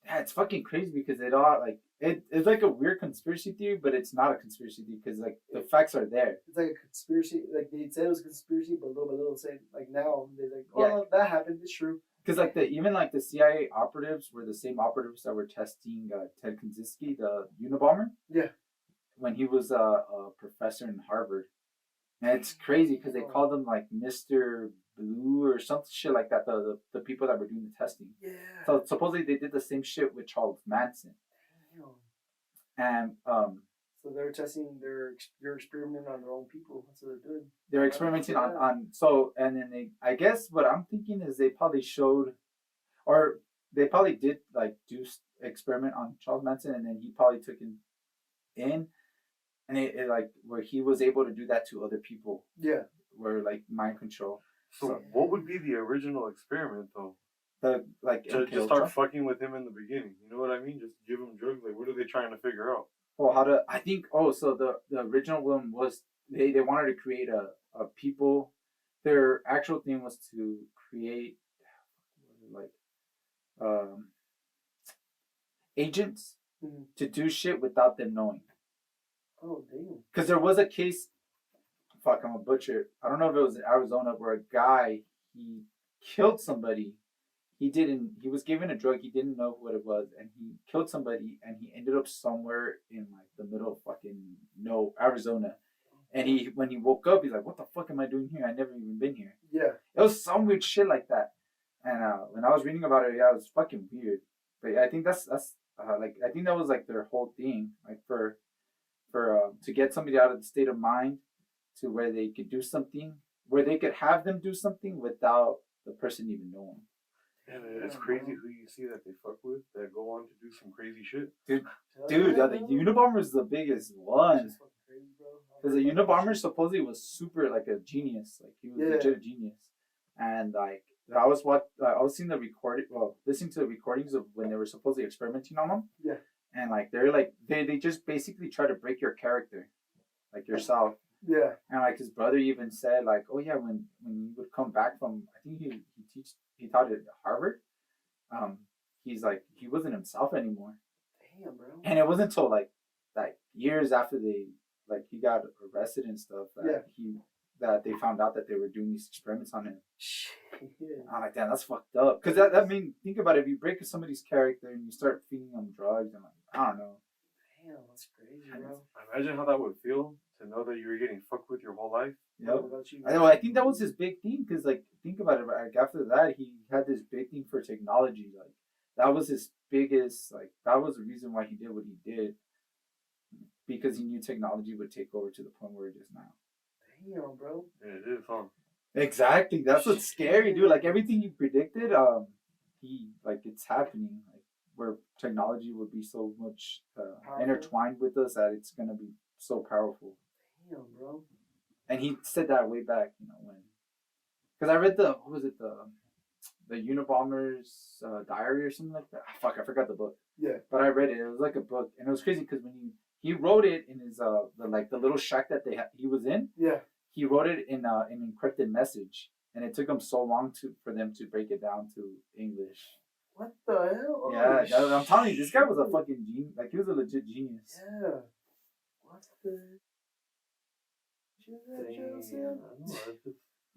it's fucking crazy because it all like it's like a weird conspiracy theory, but it's not a conspiracy theory because like the facts are there. It's like a conspiracy. Like they said it was a conspiracy, but little by little say like now they're like, oh, that happened. It's true. Because like even the CIA operatives were the same operatives that were testing Ted Kaczynski, the Unabomber. Yeah. When he was a professor in Harvard, and it's crazy because they called him like Mr. Blue or some shit like that. The people that were doing the testing. Yeah. So supposedly they did the same shit with Charles Manson. Damn. And so they're testing. They're experimenting on their own people. That's what they're doing. They're experimenting on so, and then they. I guess what I'm thinking is they probably showed, or they probably did like do experiment on Charles Manson, and then he probably took him in, and it like where he was able to do that to other people. Yeah. Where like mind control. So what would be the original experiment though? The like to just start fucking with him in the beginning. You know what I mean? Just give him drugs. Like what are they trying to figure out? Well, I think so the original one was they wanted to create a people. Their actual thing was to create like agents to do shit without them knowing. Oh damn! Because there was a case. Fuck, I'm a butcher. I don't know if it was in Arizona where a guy he killed somebody. He was given a drug. He didn't know what it was, and he killed somebody. And he ended up somewhere in like the middle of fucking Arizona. And when he woke up, he's like, "What the fuck am I doing here? I never even been here." Yeah, it was some weird shit like that. And when I was reading about it, it was fucking weird. But I think that's like I think that was like their whole thing, like for to get somebody out of the state of mind to where they could do something, where they could have them do something without the person even knowing. And it's crazy who you see that they fuck with that go on to do some crazy shit. Dude, the Unabomber is the biggest one. Because the Unabomber supposedly was super like a genius, like he was legit a genius. And like I was seeing listening to the recordings of when they were supposedly experimenting on him. Yeah. And like they're like they just basically try to break your character, like yourself. Yeah. And like his brother even said like, oh yeah, when he would come back from, I think he taught at Harvard. He's like he wasn't himself anymore. Damn, bro. And it wasn't until like years after he got arrested and stuff that they found out that they were doing these experiments on him. Shit. I'm like, damn, that's fucked up. Because that mean, think about it. If you break somebody's character and you start feeding them drugs, and like, I don't know. Damn, that's crazy, bro. Imagine how that would feel to know that you were getting fucked with your whole life. Yep. I think that was his big thing. Because like, think about it. Like after that, he had this big thing for technology. Like that was his biggest. Like that was the reason why he did what he did. Because he knew technology would take over to the point where it is now. Damn, bro. Yeah, it is, huh? Exactly. That's what's scary, dude. Like everything you predicted, it's happening. Like where technology would be so much intertwined with us that it's gonna be so powerful. Damn, bro. And he said that way back, when. Because I read what was it, the Unabomber's diary or something like that. Fuck, I forgot the book. Yeah. But I read it. It was like a book, and it was crazy because when he wrote it in his the little shack that he was in. Yeah. He wrote it in an encrypted message, and it took him so long for them to break it down to English. What the hell? Yeah, I'm telling you, this guy was a fucking genius. Like he was a legit genius. Yeah. What the?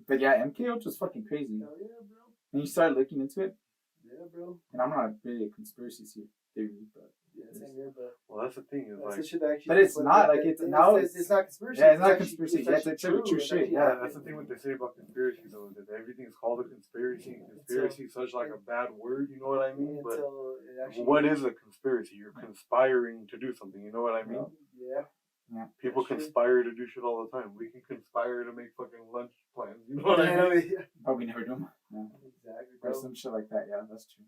But yeah, MKO was fucking crazy. Hell yeah, bro. And you started looking into it. Yeah, bro. And I'm not really a conspiracy theory, but yeah, same here. But well, that's the thing. Is that's like, the shit that actually. But it's not like it's now. It's not conspiracy. Yeah, it's not conspiracy. It's actually true shit. Yeah, that's the thing what they say about conspiracy though. That everything's called a conspiracy. Conspiracy is such like a bad word. You know what I mean? But what is a conspiracy? You're conspiring to do something. You know what I mean? Yeah. Yeah. People conspire to do shit all the time. We can conspire to make fucking lunch plans. You know what I mean? Oh, we never do them. Yeah. Exactly, Or bro. some shit like that. Yeah, that's true.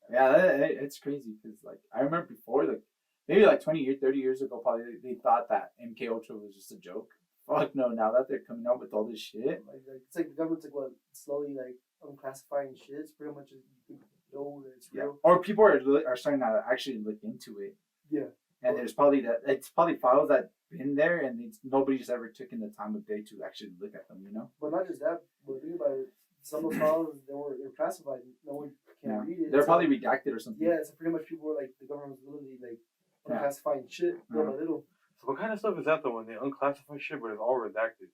Yeah, it's crazy because like I remember before, like maybe like 20 years, 30 years ago, probably they thought that MK Ultra was just a joke. Fuck no! Now that they're coming out with all this shit, like it's like the government's like slowly like unclassifying shit. It's pretty much you know that it's real. Or people are starting to actually look into it. Yeah. And there's probably it's probably files that been there, and nobody's ever taken the time of day to actually look at them. But not just that. But think about it. Some of those files they're classified. No one can read it. They're probably redacted or something. Yeah, so pretty much people were like the government was literally like unclassifying shit little by little. So what kind of stuff is that though when they unclassify shit but it's all redacted?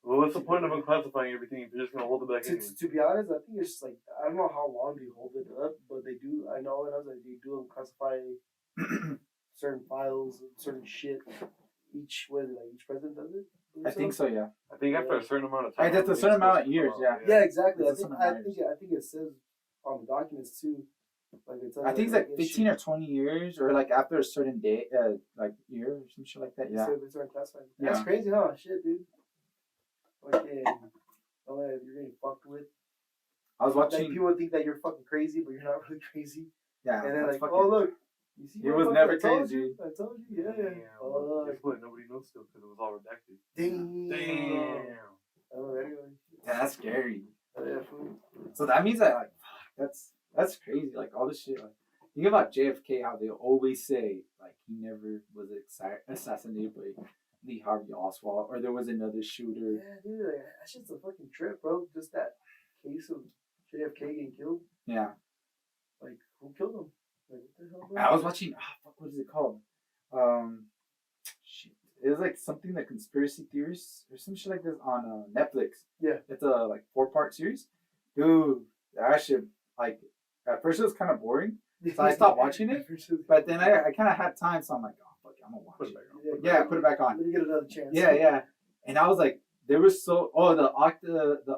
Well, what's the point of unclassifying everything if you're just gonna hold it back anyway? To be honest, I think it's like I don't know how long they hold it up, but they do. I know that they do unclassify certain files, certain shit. Each president does it. I think so. Yeah. I think after a certain amount of time. That's a certain amount of years. Yeah. Yeah, exactly. I think it says on the documents too. Like I think it's like 15 or 20 years, or like after a certain day, like year or some shit like that. Yeah. It's unclassified. That's crazy, huh? Shit, dude. Okay. You're getting fucked with. I was watching. Like, people think that you're fucking crazy, but you're not really crazy. Yeah. And then like, oh look, you see, he was never crazy. I told you, yeah. Guess what? Nobody knows still because it was all redacted. Damn. Oh, anyway. Yeah, that's scary. Oh, yeah, fool. So that means that that's crazy. Like all this shit. Like, think about JFK. How they always say like he never was assassinated by Lee Harvey Oswald, or there was another shooter. Yeah, dude, like, that shit's a fucking trip, bro. Just that case of JFK getting killed. Yeah. Like, who killed him? Like, what the hell, bro? I was watching. What is it called? Shit. It was like something like conspiracy theories or some shit like this on Netflix. Yeah. It's a like 4-part series. Dude, that shit, like, at first it was kind of boring. So I stopped watching it. But then I kind of had time, so I'm like, oh, fuck it, I'm going to watch it. Put it back on. Let me get another chance. Yeah. And I was like, there was the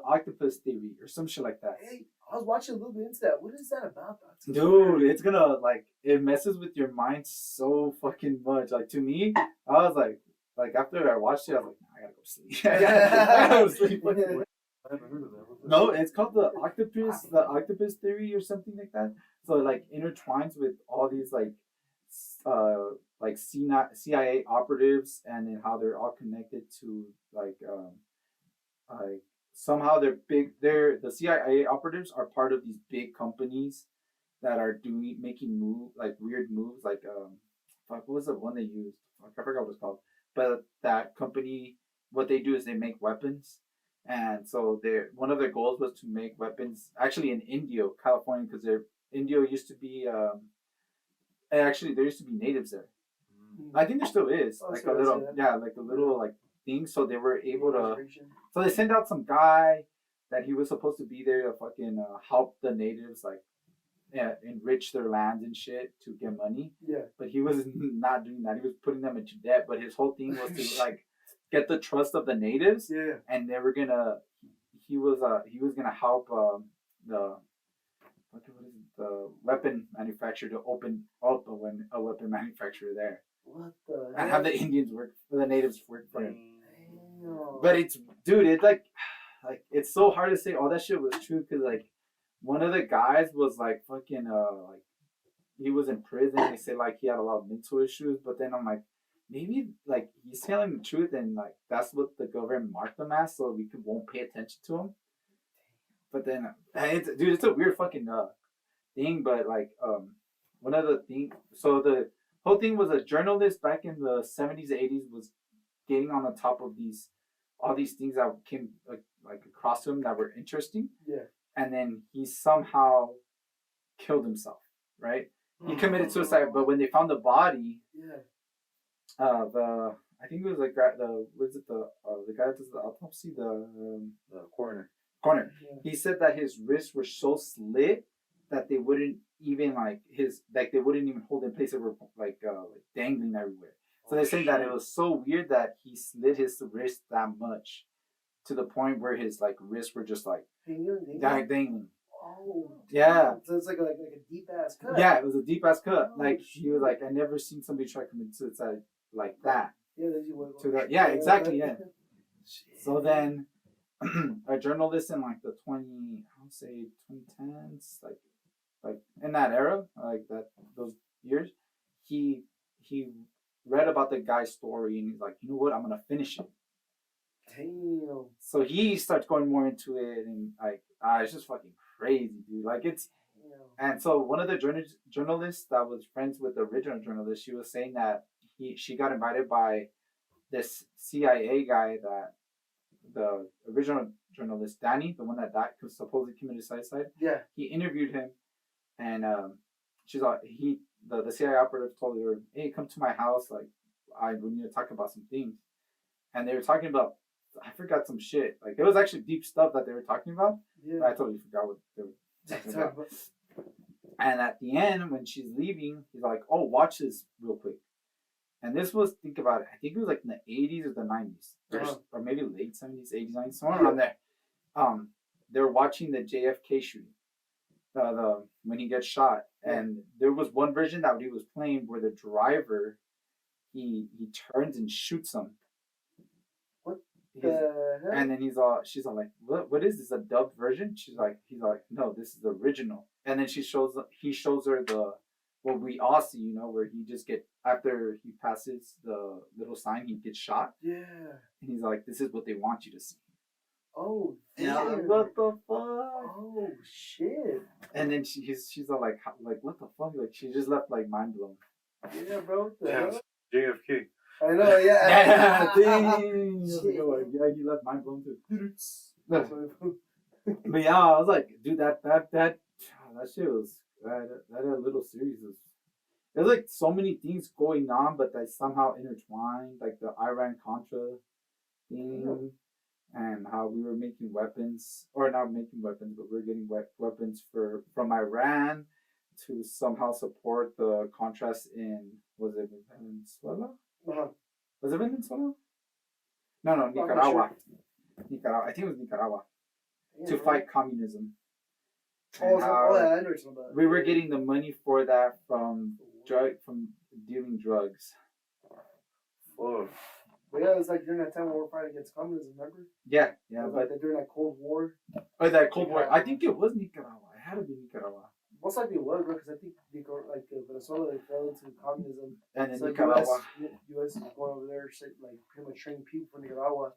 octopus theory or some shit like that. Hey, I was watching a little bit into that. What is that about, though? Dude, it's gonna, like, it messes with your mind so fucking much. Like, to me, I was like after I watched it, I was like, nah, I gotta go sleep. I gotta go sleep. I haven't heard of that. No, it's called the octopus theory or something like that. So it like intertwines with all these like CIA operatives, and then how they're all connected to like somehow the CIA operatives are part of these big companies that are making weird moves, like what was the one they used? I forgot what it's called. But that company, what they do is they make weapons. And so one of their goals was to make weapons actually in Indio, California, because Indio used to be actually there used to be natives there. I think there still is like a little like thing. So they were able to. So they sent out some guy that he was supposed to be there to fucking help the natives like enrich their lands and shit to get money. Yeah. But he was not doing that. He was putting them into debt. But his whole thing was to like get the trust of the natives. Yeah. And they were gonna. He was gonna help the weapon manufacturer to open up a weapon manufacturer there. What the? And have the natives work for him. But it's, dude, it's like it's so hard to say all that shit was true because like one of the guys was like fucking like he was in prison. They say like he had a lot of mental issues, but then I'm like maybe like he's telling the truth and like that's what the government marked him as, so won't pay attention to him. But then it's a weird fucking thing. But like one of the things, so the whole thing was a journalist back in the 70s, 80s was getting on the top of all these things that came like across to him that were interesting. Yeah. And then he somehow killed himself, right? He committed suicide, but when they found the body, I think it was like the guy that does the autopsy, the coroner. Yeah. He said that his wrists were so slit that they wouldn't even they wouldn't even hold in place. They were like dangling everywhere. So they're saying that it was so weird that he slit his wrist that much to the point where his like wrists were just like dangling. Oh, yeah. So it's like a deep ass cut. Yeah, it was a deep ass cut. Like he was like, I never seen somebody try to commit suicide like that. Yeah, that you went. To that. Yeah, exactly. Yeah. So then, a journalist in like the 2010s, like in that era, like those years, he read about the guy's story and he's like, you know what, I'm gonna finish it. Damn. So he starts going more into it and like it's just fucking crazy, dude. Like it's and so one of the journalists that was friends with the original journalist, she was saying that she got invited by this CIA guy that the original journalist Danny, the one that died, supposedly committed suicide. Yeah. He interviewed him, and she's like, the CIA operative told her, "Hey, come to my house. Like, we need to talk about some things." And they were talking about, I forgot some shit. Like, it was actually deep stuff that they were talking about. Yeah. But I totally forgot what they were talking about. And at the end, when she's leaving, he's like, "Oh, watch this real quick." And this was, think about it, I think it was like in the 80s or the 90s, or maybe late 70s, 80s, 90s, somewhere around there. They were watching the JFK shooting, when he gets shot. And there was one version that he was playing where the driver, he turns and shoots him. What? And then she's all like, what is this, a dubbed version? He's like, no, this is the original. And then he shows her what we all see, you know, where he just after he passes the little sign, he gets shot. Yeah. And he's like, this is what they want you to see. Oh, yeah. What the fuck? Oh, shit. And then she's all like, what the fuck? Like, she just left, like, mind blown. Yeah, bro. JFK. I know, yeah. Yeah, dang. Yeah, he left mind blown too. But yeah, I was like, dude, that shit was, that little series was, there's like so many things going on, but they somehow intertwined, like the Iran-Contra thing, and how we were making weapons, or not making weapons, but we were getting weapons from Iran to somehow support the Contras in, was it Venezuela? Uh-huh. Was it Venezuela? No, Nicaragua. Nicaragua. I think it was Nicaragua. Yeah, to fight communism. I know about. We were getting the money for that from dealing drugs. Oh. But yeah, it was like during that time when we were fighting against communism, remember? Yeah. But like during that Cold War. Oh, that Cold War. I think it was Nicaragua. It had to be Nicaragua. Most likely it was, bro, because I think Venezuela fell into communism. And then Nicaragua. U.S. is going over there, like pretty much training people for Nicaragua.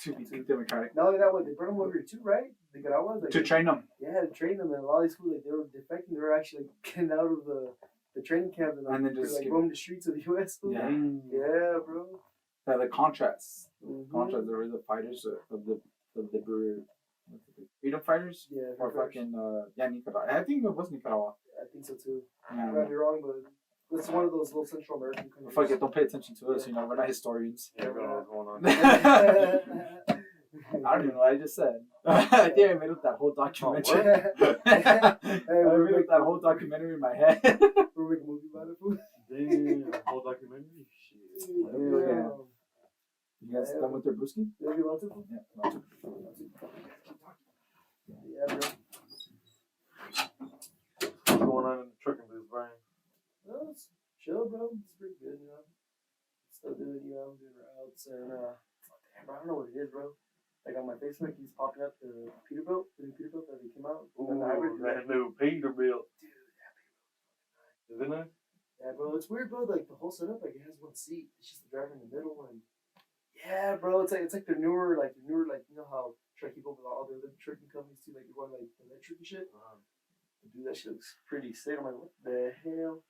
To be democratic. Not only that, they brought them over here too, right? Nicaragua. Like, to train them. Yeah, to train them, and a lot of these people, like, they were defecting. They were actually getting out of the training camp and then just roaming the streets of the U.S. Yeah. Yeah, bro. The Contras. Contras, they were the fighters of the freedom fighters. Yeah. Or fucking Nicaragua. I think it was Nicaragua. I think so too. Yeah. I might be wrong, but it's one of those little Central American countries. Fuck it, don't pay attention to us. You know, we're not historians. Yeah, we don't know what's going on. I don't even know what I just said. I think I made up that whole documentary. I made up that whole documentary in my head. We're making a movie about it. Damn, whole documentary? Shit. Yeah. You guys done with your brewski? Yeah, you want to? Yeah. Yeah, bro. What's going on in the trucking business, Brian? No, it's chill, bro. It's pretty good, you know. Still doing, doing routes and bro, I don't know what it is, bro. Like on my Facebook, he's popping up the Peterbilt that they came out. Ooh, The hybrid, that new Peterbilt. dude, that Peterbilt. Isn't it? Yeah, bro, it's weird, bro. Like the whole setup, like it has one seat. It's just the driver in the middle, and yeah, bro, it's like the newer, like you know how try to keep up with all the other trucking companies too, like you're going like electric and shit. Dude, that shit looks pretty sick. I'm like, what the hell?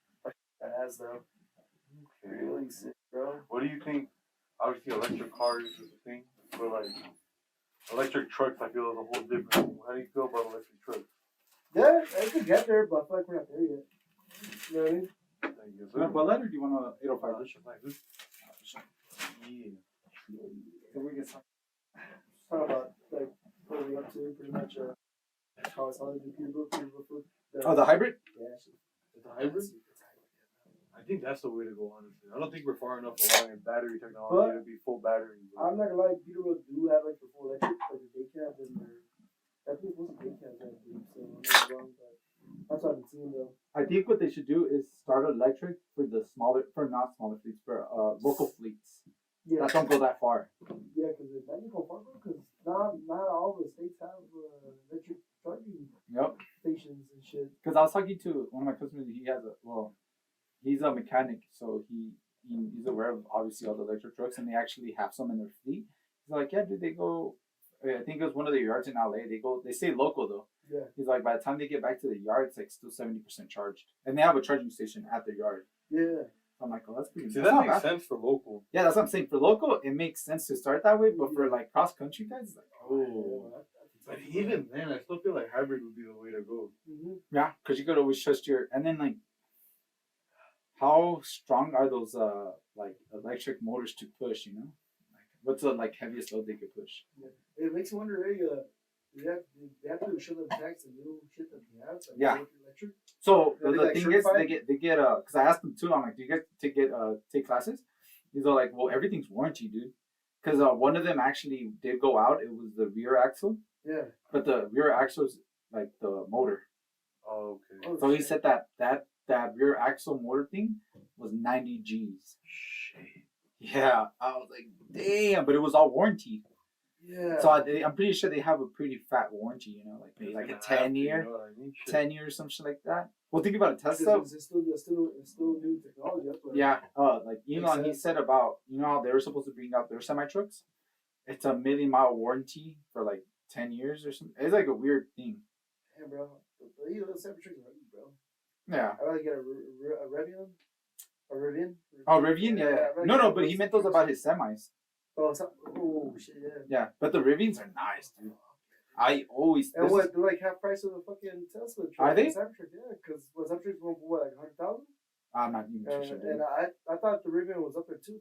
That has though. Okay. Really sick, bro. What do you think? Obviously, electric cars is a thing, but like electric trucks, I feel is a whole different thing. How do you feel about electric trucks? Yeah, I could get there, but I feel like we're not there yet. You know what I mean? You want a Bud Light or do you want a 805? Yeah. So we get some. Talk about like what are we up to? Pretty much how it's all the Peterbilt food. Oh, the hybrid? Yeah, It's a hybrid? I think that's the way to go, honestly. I don't think we're far enough along in battery technology to be full battery. I'm not gonna lie, Peterbilt do have like the full electric, like the day cab and their. I think it's mostly day cabs, I believe. So I'm not wrong, but that's what I've been seeing though. I think what they should do is start electric for the smaller, not smaller fleets, for local fleets. Yeah. That don't go that far. Yeah, because that you go far, bro. Because not all the states have electric charging Yep. stations and shit. Because I was talking to one of my customers. He's a mechanic, so he's aware of obviously all the electric trucks, and they actually have some in their fleet. He's like, yeah, dude, they go. I think it was one of the yards in LA. They stay local though. Yeah. He's like, by the time they get back to the yard, it's like still 70% charged, and they have a charging station at their yard. Yeah. I'm like, oh, that's pretty. See, that's that not makes bad. sense for local. Yeah, that's what I'm saying. For local, it makes sense to start that way, but for like cross country guys, it's like, oh, But even then, I still feel like hybrid would be the way to go. Mm-hmm. yeah, because you could always trust and then like, how strong are those like electric motors to push? You know, like what's the like heaviest load they could push? Yeah. It makes you wonder, hey, they have to show them tax and little shit that they have. Like, Yeah. Electric. So Are they, the like, thing is, certified? they get because I asked them too. I'm like, do you get to take classes? He's all like, well, everything's warranty, dude. Because one of them actually did go out. It was the rear axle, Yeah. but the rear axle's like the motor. Oh, okay. Oh, So he shit. said that rear axle motor thing was 90 G's. Shit. Yeah, I was like, damn, but it was all warranty. Yeah. So I'm pretty sure they have a pretty fat warranty, you know, like maybe like a 10 year, You know what I mean? Shit. 10 years, some shit like that. Well, think about it, It's Tesla. still new technology. That's what Yeah, like Elon, he sense. said about, you know how they were supposed to bring out their semi trucks? It's a 1,000,000-mile warranty for like 10 years or something. It's like a weird thing. Damn, bro. Those temperatures are heavy, bro. Yeah. I'd rather get a Rivian. A Rivian? Oh, Rivian? Yeah. I'd rather No, get but he meant those about his semis. Oh, shit, yeah. Yeah, but the Rivians are nice, dude. I always. And what, they're like half price of the fucking Tesla truck. Are they? Cybertruck, yeah, because Cybertruck's going for what, like 100,000? I'm not even too sure, dude. And I thought the Rivian was up there too.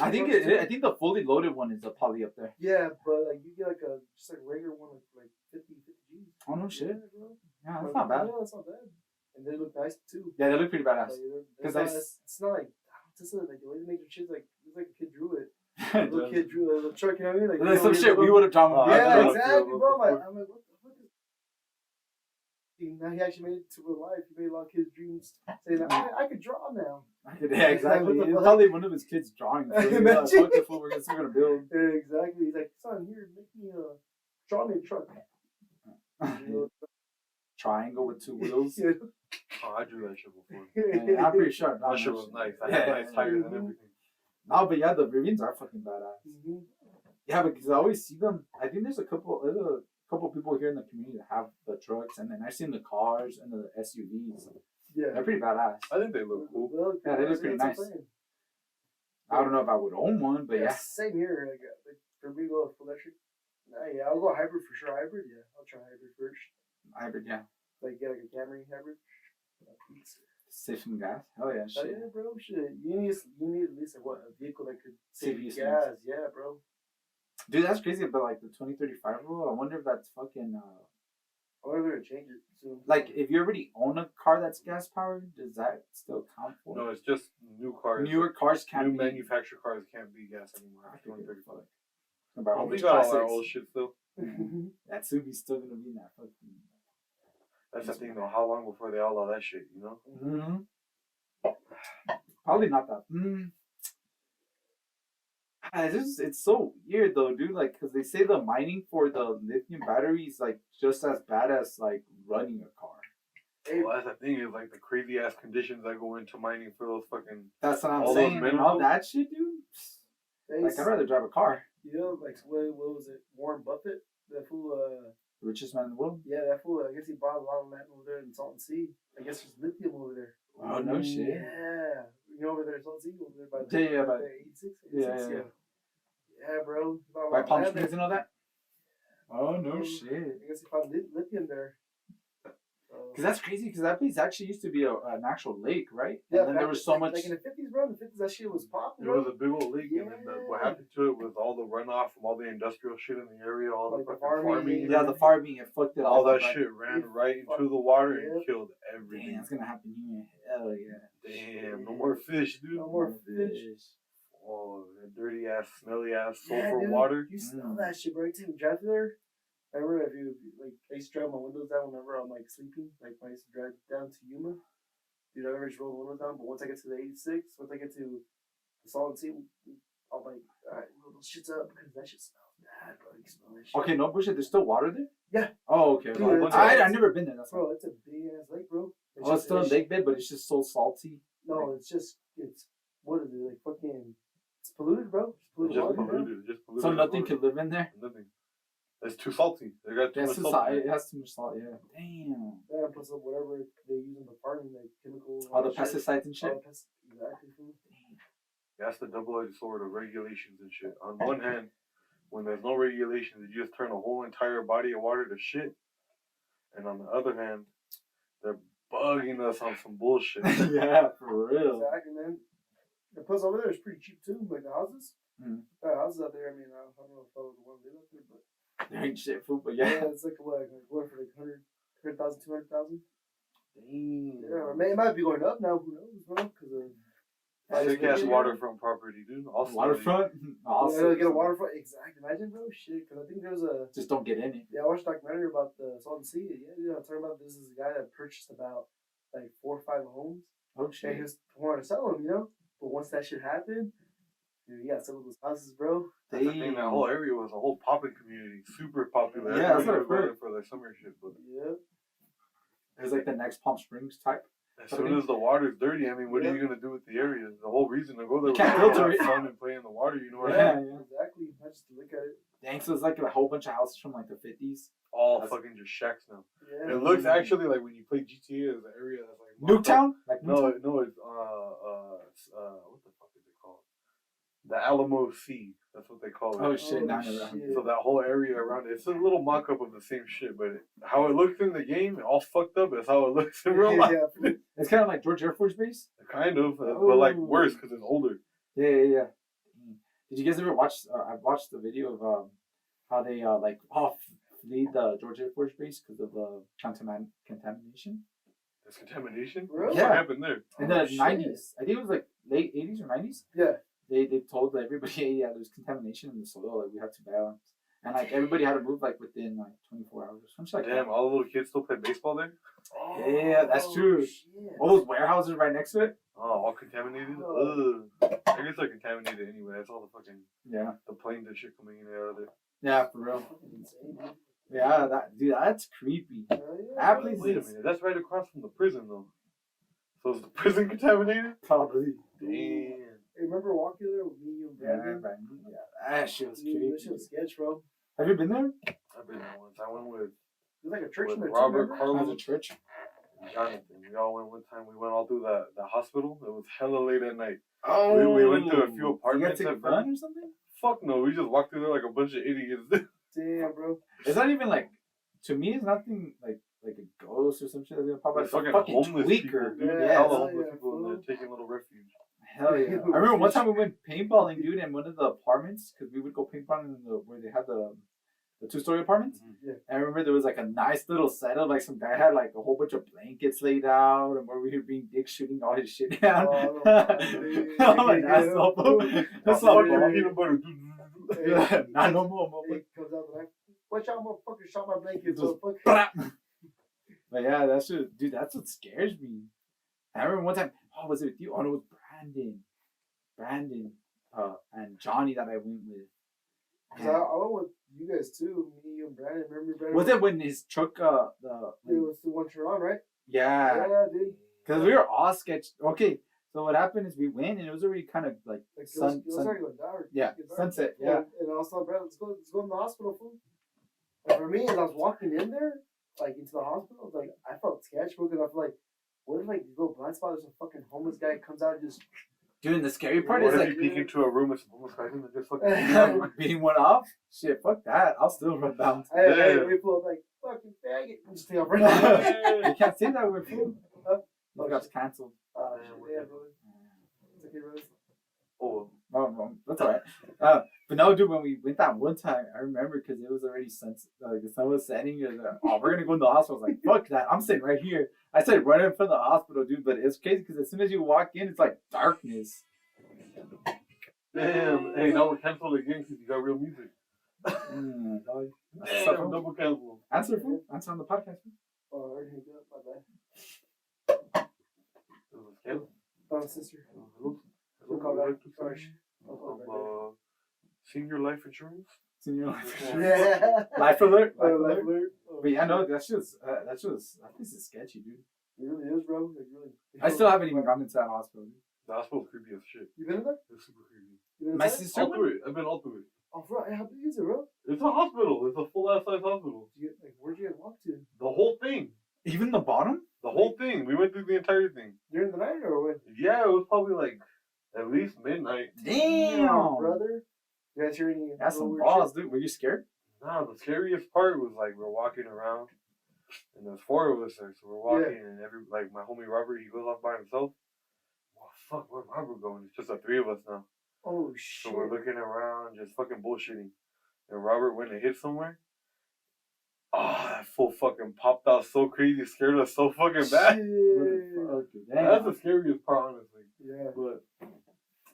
I think I think the fully loaded one is probably up there. Yeah, but like you get like a just like a regular one like 50 G's. Oh no shit. Yeah, bro. Yeah, that's not bad. Yeah, that's not bad. And they look nice too. Yeah, they look pretty badass. Because it's not like Tesla, like the way they make their shit, like it's like a kid drew it. A little kid drew a little truck, you know what I mean? Like some shit we would have drawn. Yeah, exactly, bro. I'm like, what the fuck is? Now he actually made it to real life. He made a lot of kids' dreams. Saying, I could draw now. Yeah, exactly. What the It's fuck? probably one of his kids' drawings. So Imagine. fuck the fool, we're still gonna build. Yeah, exactly. He's like, son, here, make me draw me a truck. Triangle with two wheels. Oh, I drew that shit before. Yeah, I'm pretty sure. That shit was nice. I had nice tires and everything. No, but yeah, the Rivians are fucking badass. Mm-hmm. Yeah, because I always see them. I think there's a couple people here in the community that have the trucks, and then I've seen the cars and the SUVs. Yeah. They're pretty badass. I think they look cool. Yeah, they look pretty nice. I don't know if I would own one, but yeah. Same here. Like for me, go for electric. Yeah, I'll go hybrid for sure. Hybrid, yeah. I'll try hybrid first. Hybrid, yeah. Like get like a Camry hybrid. Save some gas. Oh yeah, Oh, shit. yeah, bro. Shit. You need at least a vehicle that could Save save you you some gas. Yeah, bro. Dude, that's crazy. But like the 2035 rule, I wonder if that's fucking. I wonder if they're gonna change it soon. Like, if you already own a car that's gas powered, does that still count for? No, it's just new cars. Newer cars can't New be. manufactured cars can't be gas anymore after 2035. About Oh, all we these got all our classics. old shit still. That Subi's still gonna be in that fucking. That's the thing though. How long before they outlaw that shit? You know? Mm-hmm. Probably not that. It's so weird though, dude. Like, cause they say the mining for the lithium batteries like just as bad as like running a car. Well, that's the thing is like the crazy ass conditions that go into mining for those fucking. That's what I'm all saying. those And all minerals. that shit, dude. Like, I'd rather drive a car. You know, like what was it? Warren Buffett, that fool. Richest man in the world. Yeah, that fool. I guess he bought a lot of land over there in Salton Sea. I guess there's lithium over there. Oh no shit. Yeah, you know over there in Salton Sea, over there by but 86. yeah. Yeah, bro. By Palm Springs and all that. Oh no shit. I guess he found lithium there. Cause that's crazy. Cause that place actually used to be an actual lake, right? Yeah, and then there was so much. Like in the 50s, bro. In the 50s, that shit was popping. There was a big old lake, and then what happened to it was all the runoff from all the industrial shit in the area, all like the the fucking farming. Yeah, the farming, it fucked it all all that up, shit ran right into the water and killed Damn, everything. it's gonna happen here. Hell yeah. Damn, no more fish, dude. No more fish. Oh, that dirty ass, smelly ass Yeah, sulfur dude, water. You smell that shit, bro. You take a drive through there. I remember if you like, I used to drive my windows down whenever I'm like sleeping. Like when I used to drive down to Yuma, dude, I never just roll the windows down. But once I get to the 86, once I get to the Solid Sea, I'm like, alright, roll those shits up because that shit smells bad, bro. You smell that shit. Okay, no bullshit. There's still water there. Yeah. Oh, okay. Dude, I've never been there. That's bro. It's a big ass lake, bro. It's still a lake bed, but it's just so salty. No, it's what is it like? Fucking, it's polluted, bro. It's polluted Just water, polluted. Just polluted. So nothing can live in there. Nothing. It's too salty. They got too much It salt. has too much salt. Yeah. Damn. Yeah, plus whatever they use in the farming, like chemicals. All the pesticides and shit. Exactly. That's the double-edged sword of regulations and shit. On one hand, when there's no regulations, you just turn a whole entire body of water to shit. And on the other hand, they're bugging us on some bullshit. Yeah, for real. Exactly, man. And plus over there, it's pretty cheap too. Like the houses. Mm. Houses out there. I mean, I don't know if I would want to live out there, but There ain't shit food, but yeah. it's like what, for like 100,000, 200,000. Damn. Yeah, or it might be going up now. Who knows, bro? Because Sick ass waterfront property, dude. Also, Waterfront? Yeah, get a waterfront. Exactly. Imagine, bro. Shit. Because I think there's a. Just don't get in it. Yeah, I watched a documentary about the Salton Sea. Yeah, I'm talking about this is a guy that purchased about like 4 or 5 homes. Oh And shit. he was wanting to sell them, you know? But once that shit happened, dude, you got some of those houses, bro. That's the thing, that whole area was a whole popping community. Super popular. Yeah, that's Everybody what I've was heard. going for their summer shit. But Yeah. It was like the next Palm Springs type. as soon as the water's dirty, I mean, what are you going to do with the area? The whole reason to go there You can't was to filter have it. fun and play in the water, you know what I mean? Yeah. Exactly. Not just to look at it. Dang, so it's like a whole bunch of houses from like the 50s. All fucking just shacks now. Yeah. It looks actually like when you play GTA as an area that's like Nuketown? Like No, Nuketown? no, it's what the fuck is it called? The Alamo Sea. That's what they call it. Oh shit, nah, shit. never. So that whole area around it, it's a little mock-up of the same shit, but how it looks in the game, all fucked up, is how it looks in real life. Yeah. It's kind of like George Air Force Base. Kind of, but like worse because it's older. Yeah. Did you guys ever watch? I've watched the video of how they flee the George Air Force Base because of contamination. There's contamination? Really? Yeah. What happened there? In the shit. 90s. I think it was like late 80s or 90s. Yeah. They told everybody, hey, yeah, there's contamination in the soil. Like, we have to balance. And like everybody had to move like within like 24 hours. Something like Damn, that. all the little kids still play baseball there? Yeah, that's true. Shit. All those warehouses right next to it. Oh, all contaminated? Oh. Ugh. I guess they're contaminated anyway. That's all the fucking, Yeah. the planes and shit coming in and out of there. Yeah, for real. Insane, dude. Yeah, that's creepy. Hell yeah. That place Wait a is minute, that's right across from the prison though. So is the prison contaminated? probably. Damn. Hey, remember walking there with me and Brandon? That shit was Dude, creepy. that shit was sketch, bro. Have you been there? I've been there once. I went with It was like a church in there, Robert too, remember? Carlos. How's a church? Jonathan. We all went one time. We went all through the hospital. It was hella late at night. Oh, We went to a few You apartments. got to take a at first. run or something? Fuck no. We just walked through there like a bunch of idiots. Damn, bro. It's not even like, to me, it's nothing like a ghost or some shit that's gonna pop out. It's It's a fucking fucking homeless tweaker, people, dude. dude. Yeah, Hella hell homeless yeah, people in fool. there taking a little refuge. Hell yeah. I remember one time we went paintballing, dude, in one of the apartments, because we would go paintballing in where they had the 2-story apartments. Mm-hmm. Yeah. And I remember there was like a nice little setup, like some guy had like a whole bunch of blankets laid out, and where we were being dick shooting all his shit down. Oh, I'm like, that's so cool. That's so Fuck your cool. peanut butter. Hey, Nah, no more. hey, comes out the night. Watch out, motherfucker. Shot my blanket, Just motherfucker. But yeah, that's just, dude, that's what scares me. I remember one time, was it with you? Oh, no, it was Brandon. and Johnny that I went with. Cause I went with you guys too. Me, you, and Brandon. Remember Brandon? Was it when his truck It was the one turn on, right? Yeah. Yeah, dude. Because we were all sketched. Okay, so what happened is we went and it was already kind of like It was starting to go dark. Yeah, sunset. Yeah. And I was telling Brandon, let's go in the hospital, fool. And for me, as I was walking in there, like into the hospital, like I felt sketchy because I feel like, what if like you go blind spot, there's a fucking homeless guy comes out and just. Dude, and the scary part What is if like you peek into a room with some homeless guys and they're just fucking beating one off. Shit, fuck that. I'll still run down. Hey, we pull up like fucking faggot and just take off right now. You can't say that word, fool. You got canceled. Yeah, bro. It's okay, bro. Oh, that's alright. But no, dude, when we went that one time, I remember because it was already sunset. Like the sun was setting. And we're gonna go in the hospital. I was like, fuck that. I'm sitting right here. I started running in front of the hospital, dude. But it's crazy because as soon as you walk in, it's like darkness. Damn. Hey, now we're canceled again because you got real music. Damn, Double canceled. Answer, fool. Answer on the podcast. Oh, I already hit up. My bad. It was canceled. Oh, sister. Hello. Call back. Senior life insurance. Senior life. Yeah. Life alert. Life Life alert. alert. But yeah, no, that shit's that place is sketchy, dude. It really is, bro. Like, really. I still haven't even gone into that hospital, dude. The hospital's creepy as shit. You been in there? It's super creepy. You been My inside? sister All through it. I've been all through it. Oh, bro, how big is it, bro? It's a hospital. It's a full ass size hospital. Where'd you guys walk to? The whole thing. Even the bottom? The whole thing. We went through the entire thing. During the night or when? Yeah, it was probably like at least midnight. Damn, brother. You guys hear any? That's some weird balls, shit? dude. Were you scared? Nah, the scariest part was like we're walking around, and there's four of us there. So we're walking, and my homie Robert, he goes off by himself. Well, fuck, where's Robert going? It's just the three of us now. Oh shit. So we're looking around, just fucking bullshitting. And Robert went and hit somewhere. Oh, that fool fucking popped out so crazy, scared us so fucking bad. That's the scariest part, honestly. Yeah. But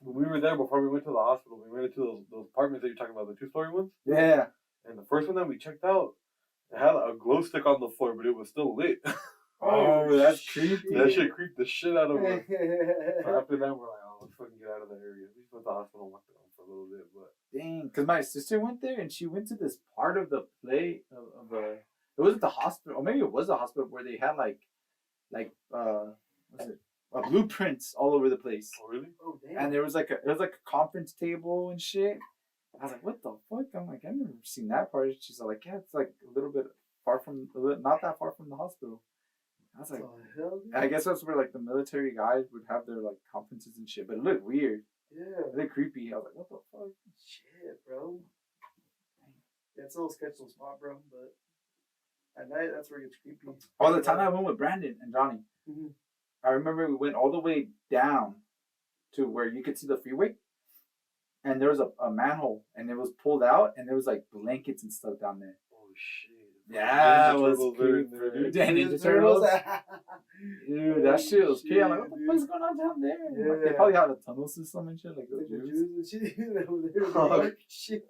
when we were there before we went to the hospital, we went into those apartments that you're talking about, the 2-story ones. Yeah. And the first one that we checked out, it had a glow stick on the floor, but it was still lit. Oh, that's creepy. That shit creeped the shit out of us. So after that, we're like, oh, let's fucking get out of the area. We just went to the hospital and walked around for a little bit, but Dang, because my sister went there and she went to this part of the play of the. It wasn't the hospital, or maybe it was the hospital where they had what's it? Blueprints all over the place. oh really? Oh damn. And there was like a conference table and shit. I was like, what the fuck? I'm like, I've never seen that part. She's like, yeah, it's like a little bit not that far from the hospital. I was like, I guess that's where like the military guys would have their like conferences and shit, but it looked weird. Yeah. It looked creepy. I was like, what the fuck? Shit, bro. Yeah, it's a little sketchy little spot, bro. But at night, that's where it gets creepy. All the time I went with Brandon and Johnny. Mm-hmm. I remember we went all the way down to where you could see the freeway, and there was a manhole, and it was pulled out, and there was like blankets and stuff down there. Oh shit. Yeah, it was creepy. creepy. Ninja Turtles. Dude, that shit was crazy. I'm like, what the fuck's going on down there? Yeah. Like, they probably have a tunnel system and shit, like those Like the Jews. Jews and shit. Over there, dark shit.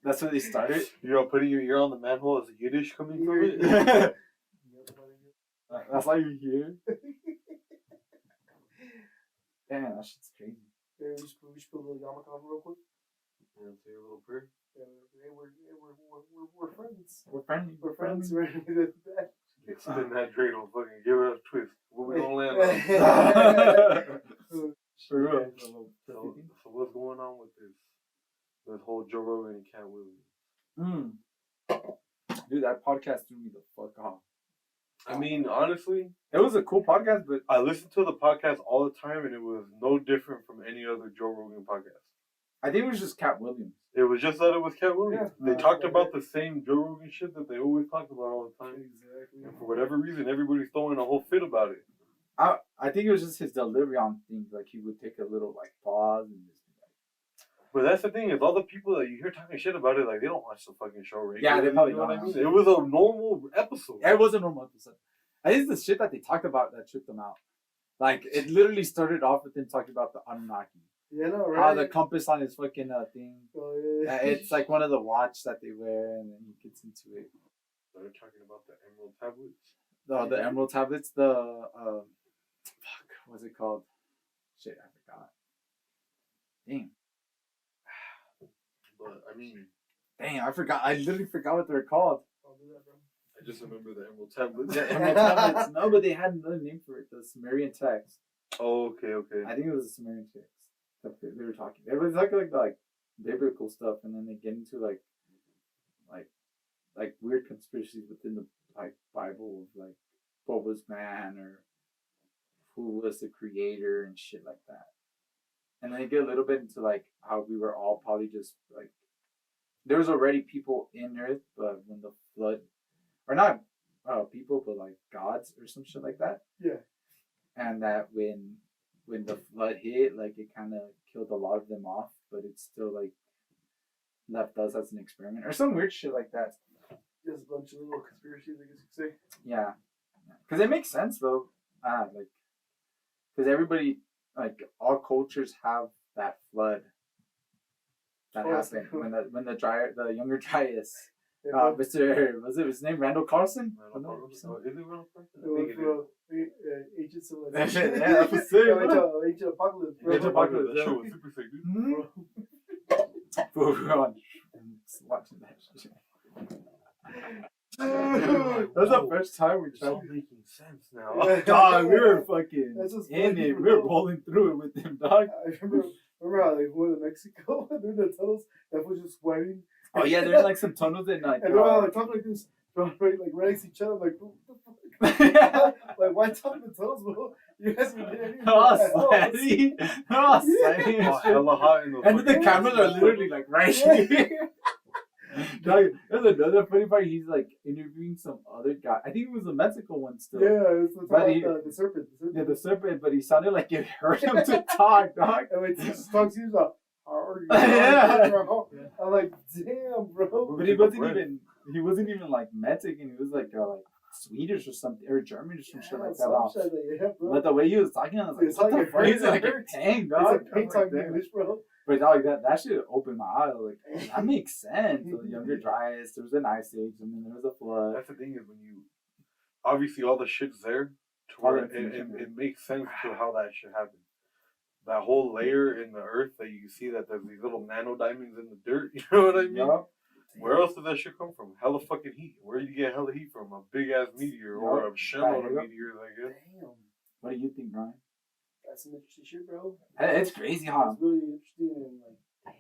That's where they started. You're all putting your ear on the manhole as a Yiddish coming from it? That's why you're here. Damn, that shit's crazy. Yeah, we just put a little yarmulke on real quick. Yeah, say a little prayer. Yeah, we're friends. We're friendly. We're friends. We're Spin that dreidel, fucking give it a twist. What we gonna land on? For real. So what's going on with this whole Joe Rogan and Cat Williams? Dude, that podcast threw me the fuck off. I mean, honestly, it was a cool podcast, but I listened to the podcast all the time, and it was no different from any other Joe Rogan podcast. I think it was just Cat Williams. It was just that it was Cat Williams. Yeah. They talked about the same Joe Rogan shit that they always talk about all the time. Exactly. And for whatever reason, everybody's throwing a whole fit about it. I think it was just his delivery on things. Like, he would take a little, like, pause and just be like... But that's the thing, is all the people that you hear talking shit about it, like, they don't watch the fucking show regularly. Yeah, they probably you know don't. what I mean? It was a normal episode. Yeah, it was a normal episode. I think it's the shit that they talked about that tripped them out. Like, it literally started off with them talking about the Anunnaki. Yeah, no, right? How the compass on his fucking thing. Oh, yeah. It's like one of the watch that they wear, and then he gets into it. They're talking about the emerald tablets. The emerald tablets, fuck, what's it called? Shit, I forgot. Damn. I mean, Dang, I forgot. I literally forgot what they're called. I'll do that, bro. I just remember the emerald tablets. The Emerald Tablets. No, but they had another name for it. The Sumerian text. Oh, okay. I think it was the Sumerian text that they were talking. It was like biblical stuff, and then they get into like weird conspiracies within the like Bible of like what was man or who was the creator and shit like that. And then they get a little bit into like how we were all probably just like there was already people in Earth, but when the flood, or not people, but like gods or some shit like that. Yeah. And that when the flood hit, like it kind of killed a lot of them off, but it still like left us as an experiment or some weird shit like that. There's a bunch of little conspiracies, I guess you could say. Yeah, because it makes sense though. Like, because everybody, like all cultures have that flood that happened when the younger Dryas. Mr. Was it his name Randall Carlson? Is it Randall Carlson? It was Ancient Civilization. Yeah, that was sick. Ancient Apocalypse. Ancient Apocalypse. That show was super sick, dude. Bro, we were on watching that shit. That's the first time we It's tried. all making sense now. Dog, we were fucking That's just in funny, it. We bro. were rolling through it with them, dog. I remember how like we went to Mexico and they're in the tunnels. That was just sweating. Oh yeah, there's like some tunnels in like. And they're all like talking like this, like right next to each other. I'm like, bro, what the fuck? Yeah. Like, why talk in the tunnels, bro? You guys haven't did anything. Oh, sweaty. Oh, sweaty. Oh, hella hot in the And then the fucking- cameras are literally like right here. Dog, there's another funny part. He's like interviewing some other guy. I think it was a Mexico one still. Yeah, it's But he- the serpent. Yeah, the serpent, but he sounded like it hurt him to talk, dog. And when he just talks, he's like, how are you? Yeah. I'm like, damn, bro. But he wasn't even like Mexican. He was like Swedish or something, or German or some shit like that. Some shit like, yeah, bro. But the way he was talking, I was like, It's what like the fuck? it He's like, hurts. dang, It's dog. like paint I was talking like, English, bro. but dog, that shit opened my eye. Like, that makes sense. The younger Dryas, there was an ice age, and then there was a flood. That's the thing is when you obviously all the shit's there to All where the information. it makes sense to how that shit happened. That whole layer in the earth that you see that there's these little nano diamonds in the dirt. You know what I mean? Yup. Where else did that shit come from? Hella fucking heat. Where did you get hella heat from? A big ass meteor or a shitload of meteors, I guess. Damn. What do you think, Brian? That's some interesting shit, bro. It's crazy, huh? It's really interesting and like,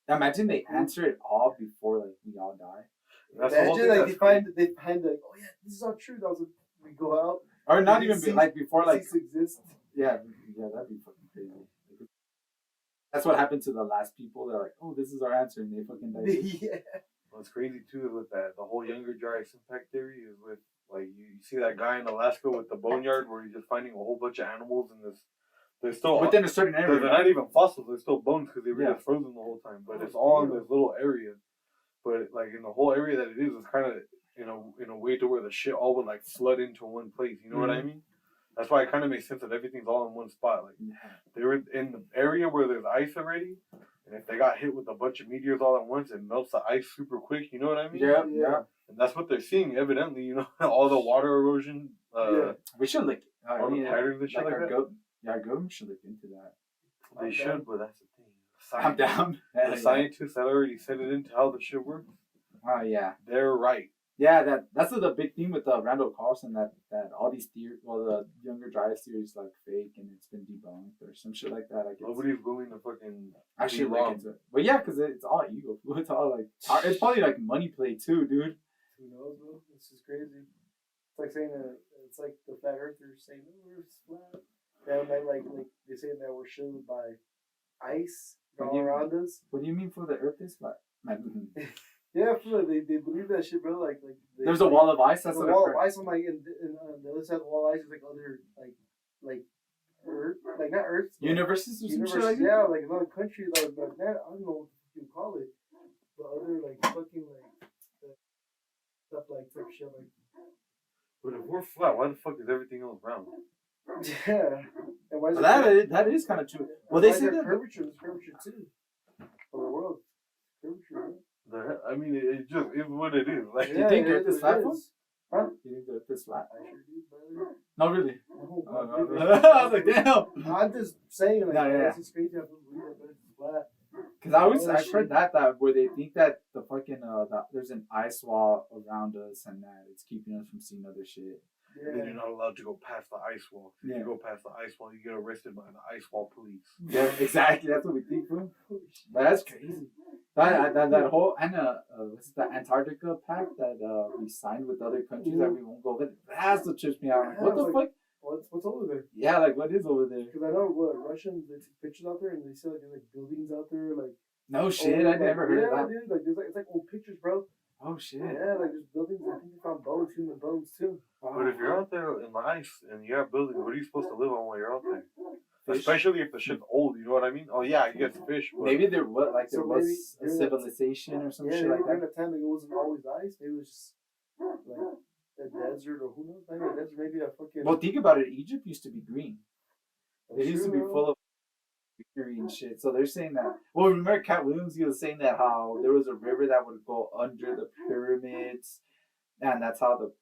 damn. Imagine they answer it all before like we all die, That's the whole Imagine thing. like That's they find like, oh yeah, this is all true. That was we go out. or not It even cease- like before like cease exist. yeah, that'd be fucking crazy. That's what happened to the last people. They're like, oh, this is our answer, and they fucking died. Yeah. What's crazy too is with that the whole younger Dryas impact theory is with like you see that guy in Alaska with the boneyard where he's just finding a whole bunch of animals in this. They're still Within a certain they're area. not even fossils. They're still bones because they were Yeah. just frozen the whole time. But it's all in this little area. But like in the whole area that it is, it's kind of in a way to where the shit all would like flood into one place. You know what I mean? That's why it kind of makes sense that everything's all in one spot. Like they were in the area where there's ice already, and if they got hit with a bunch of meteors all at once, it melts the ice super quick. You know what I mean? Yeah. And that's what they're seeing, evidently. You know, all the water erosion, We should look. all the patterns and shit like that. Our government should look into that. They should, but that's the thing. I'm down. The scientists that already set it into how the shit works, Oh yeah. they're right. Yeah, that's the big thing with Randall Carlson that all these theories, the younger Dryas theories like fake and it's been debunked or some shit like that. Like Nobody's willing to fucking actually be look wrong. into it. But yeah, because it's all ego. It's all like it's probably like money play too, dude. Who knows, bro? This is crazy. It's like saying it's like the flat earthers saying the Earth's flat. And then like they say that we're shielded by ice all around us. What do you mean for the Earth is flat? Yeah, they believe that shit, bro. Like There's a wall of ice. That's the what wall I've of heard. ice. I'm like, and the other side of the wall of ice is like other like Earth, like not Earth. Universes or some shit like that? Yeah, like another country, like that. I don't know what you call it, but other like fucking like stuff like type shit like. But if we're flat, why the fuck is everything else round? Yeah, and why is Well, that is kind of true. Well, they say that. curvature. There's curvature too. For the world, curvature. I mean, it just is what it is. Like, you think Earth is flat? Huh? You think the Earth is flat? I sure do, brother. No, really. No, I was like, damn. I'm just saying, like, Yeah. it's just crazy how people believe that it's flat. Because I've heard that where they think that the fucking that there's an ice wall around us and that it's keeping us from seeing other shit. Yeah. And then you're not allowed to go past the ice wall. If Yeah. you go past the ice wall, you get arrested by the ice wall police. Yeah, exactly. That's what we think, bro. But that's crazy. That whole what's it, the Antarctica pact that we signed with other countries that we won't go with. That's what trips me out. Like, what the fuck? What's over there? Yeah, like what is over there? Because I know what Russians, they take pictures out there and they see like there's like buildings out there, like. No shit, I never heard of that. Dude, like there's it's like old pictures, bro. Oh shit. Yeah, like there's buildings. I think they found bones, human bones too. But if you're out there in the ice and you have buildings, what are you supposed to live on while you're out there? Fish? Especially if the shit's old, you know what I mean? Oh yeah, you get fish. But Maybe there was So was a maybe civilization or some shit like during that. the time like, it wasn't always ice. Maybe it was just like a desert or who knows? Maybe a desert, maybe a fucking. Well, think about it. Egypt used to be green. It used to be True, full of greenery and shit. So they're saying that. Well, remember Cat Williams? He was saying that how there was a river that would go under the pyramids, and that's how the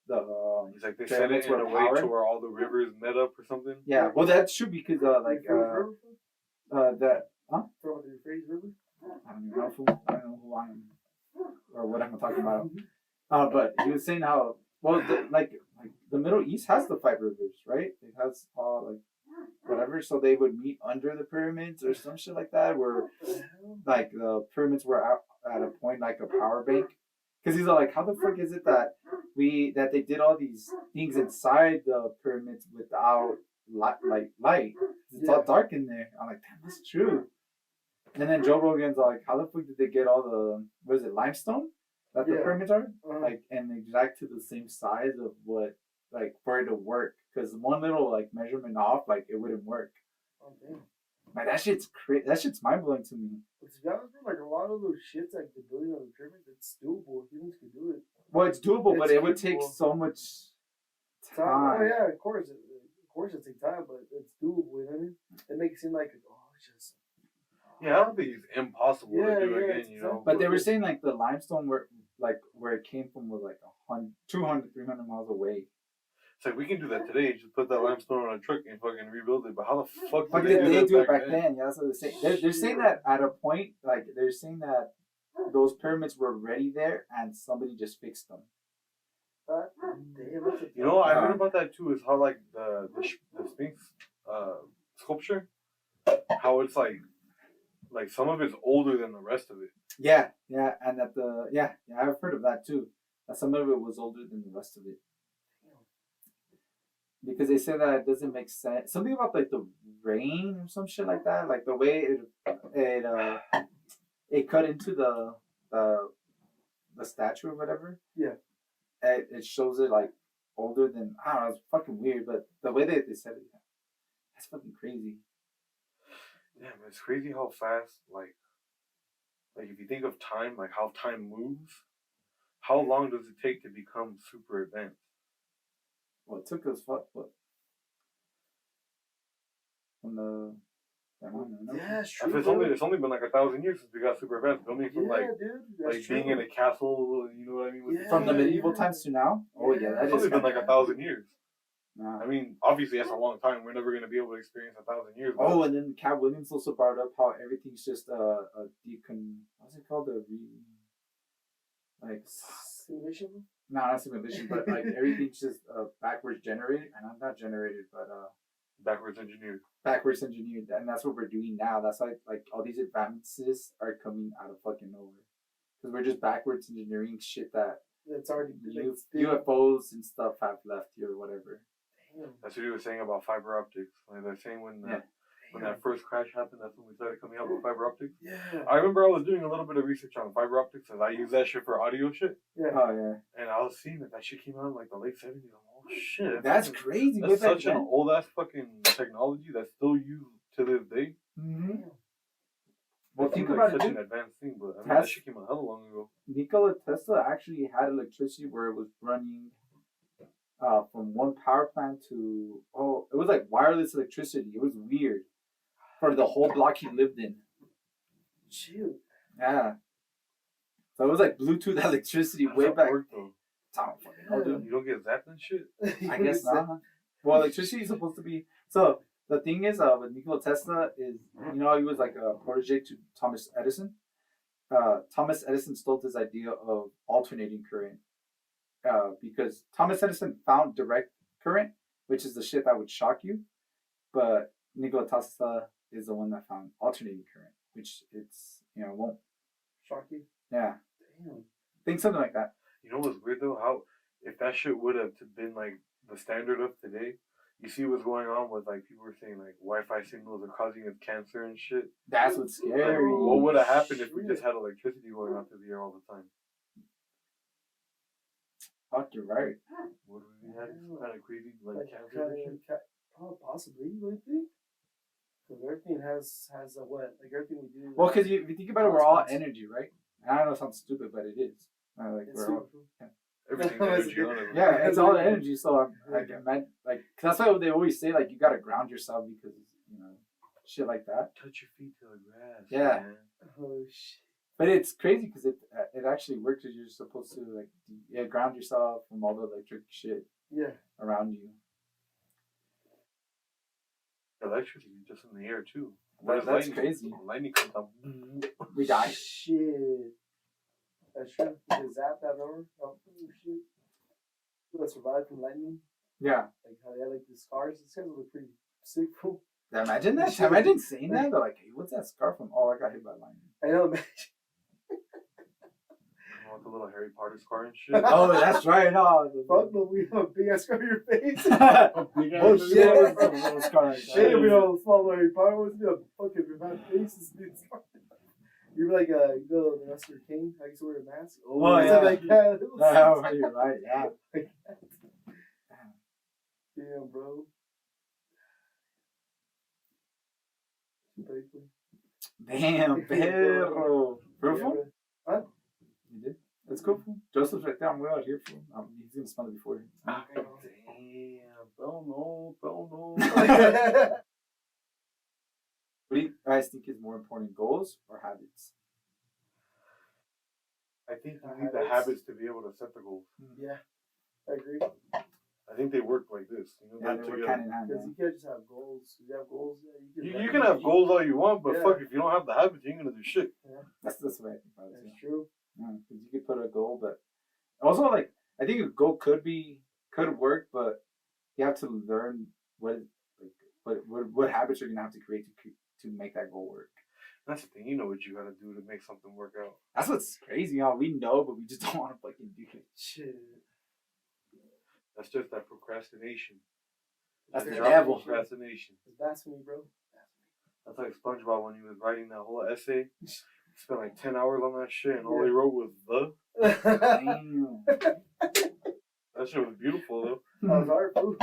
it's like they set it in a way to where all the rivers met up or something. Yeah, well, that's true because that From the Euphrates River. I don't even know who I am or what I'm talking about. But he was saying how like the Middle East has the 5 rivers, right? It has like whatever. So they would meet under the pyramids or some shit like that, where like the pyramids were out at a point like a power bank. Because he's like, how the fuck is it that they did all these things inside the pyramids without light? It's all dark in there. I'm like, damn, that's true. And then Joe Rogan's like, how the fuck did they get all the limestone that the pyramids are? Like, and exact to the same size of what, like, for it to work. Because one little, like, measurement off, like, it wouldn't work. Oh, damn. Like, that shit's mind-blowing to me. But to be honest, like a lot of those shits, like the building of the pyramids, it's doable. Humans could do it. Well, it's doable, but it would take so much time. Oh, yeah, of course. It takes time, but it's doable, you know what I mean? It makes it seem like, it's just... Yeah, I don't think it's impossible to do again, you know. But they were saying like the limestone where it came from was like 200, 300 miles away. It's like we can do that today. Just put that limestone on a truck and fucking rebuild it. But how the fuck But did they do it back then? Yeah, that's what they're saying. They're saying that at a point, like they're saying that those pyramids were already there and somebody just fixed them. You know, I heard about that too. Is how like the Sphinx sculpture, how it's like some of it's older than the rest of it. Yeah, and that I've heard of that too. That some of it was older than the rest of it. Because they say that it doesn't make sense. Something about like the rain or some shit like that. Like the way it cut into the statue or whatever. Yeah. It shows it like older than, I don't know, it's fucking weird, but the way they said it, that's fucking crazy. Yeah, man, it's crazy how fast, like if you think of time, like how time moves, how long does it take to become super advanced? Well, it took us what? From the... Yeah, it's true. It's only been like 1,000 years since we got super advanced. Only from being in a castle, you know what I mean? From the medieval times to now? Oh yeah, it's only been like 1,000 years. Nah. I mean, obviously that's a long time. We're never going to be able to experience 1,000 years. Oh, and then Cat Williams also brought up how everything's just what's it called? Simulation? No, not simulation, but like everything's just backwards generated, and not generated, but backwards engineered. Backwards engineered, and that's what we're doing now. That's why like all these advances are coming out of fucking nowhere, because we're just backwards engineering shit that it's already UFOs and stuff have left here or whatever. Damn. That's what he was saying about fiber optics. Like they're saying when that first crash happened, that's when we started coming out with fiber optics. Yeah. I remember I was doing a little bit of research on fiber optics, and I use that shit for audio shit. Yeah. Oh yeah. And I was seeing that shit came out in like the late 70s. Oh shit. That's crazy. That's such an old ass fucking technology that's still used to this day. Mm-hmm. Well, think like about such it. an advanced thing, but I mean, that shit came out hella long ago. Nikola Tesla actually had electricity where it was running from one power plant to it was like wireless electricity. It was weird for the whole block he lived in. Shoot. Yeah. So it was like Bluetooth electricity way back. You don't get zapped and shit? I guess not. Well, electricity is supposed to be... So, The thing is, with Nikola Tesla is, he was like a protege to Thomas Edison. Thomas Edison stole this idea of alternating current because Thomas Edison found direct current, which is the shit that would shock you, but Nikola Tesla is the one that found alternating current, which won't shock you. Yeah. Damn. Think something like that. You know what's weird though? How if that shit would have been like the standard of today, you see what's going on with like people were saying like Wi-Fi signals are causing us cancer and shit. That's what's scary. What would have happened if we just had electricity going out through the air all the time? Fuck, you're right. Would we have kind of crazy cancer and shit? Possibly, you would think. Because everything has what? Like everything we do. Well, because if you think about it, we're all energy, right? And I know it sounds stupid, but it is. We're all, everything's energy. Yeah, it's all energy. So that's why they always say you gotta ground yourself because shit like that. Touch your feet to the grass. Yeah. Man. Oh shit. But it's crazy because it actually works. Because you're supposed to ground yourself from all the electric shit. Around you. Electricity just in the air too. That's crazy. Lightning comes out. We die. Shit. That's true. You zap that over. Oh shit. People that survived from lightning. Yeah. Like how they had the scars. These guys look pretty sick, fool. Imagine that. Imagine saying that. They're like, hey, what's that scar from? Oh, I got hit by lightning. I know, imagine. With the little Harry Potter scar and shit. Oh, that's right. Oh, fuck no, we have a big ass scar on your face. Oh shit! Scar. Shit, we don't small Harry Potter ones. We have fucking bad faces. You're like the Wrestler King. I used to wear a mask. Oh yeah. Like that. Oh, you're right. Yeah. Damn, bro. Damn, perro. Fruitful? Huh? You did? That's cool. Joseph's right there. I'm way out here for him. He's gonna smell it before you. Damn, no. What do you guys think is more important, goals or habits? I think you need the habits to be able to set the goals. Yeah, I agree. I think they work like this. Yeah, they work hand in hand. Because you can't just have goals. You have goals. You can have goals all you want, but fuck, if you don't have the habits, you ain't gonna do shit. Yeah. That's the way I think about it. That's true. Yeah, because you could put a goal, but also I think a goal could work, but you have to learn what habits you're gonna have to create to make that goal work. That's the thing. You know what you gotta do to make something work out. That's what's crazy, y'all. We know, but we just don't want to fucking do it. Shit. That's just that procrastination. That's the your devil. Procrastination. That's me, bro. That's like SpongeBob when he was writing that whole essay. He spent like 10 hours on that shit, and all he wrote was the. Damn. That shit was beautiful, though. That was hard, fool.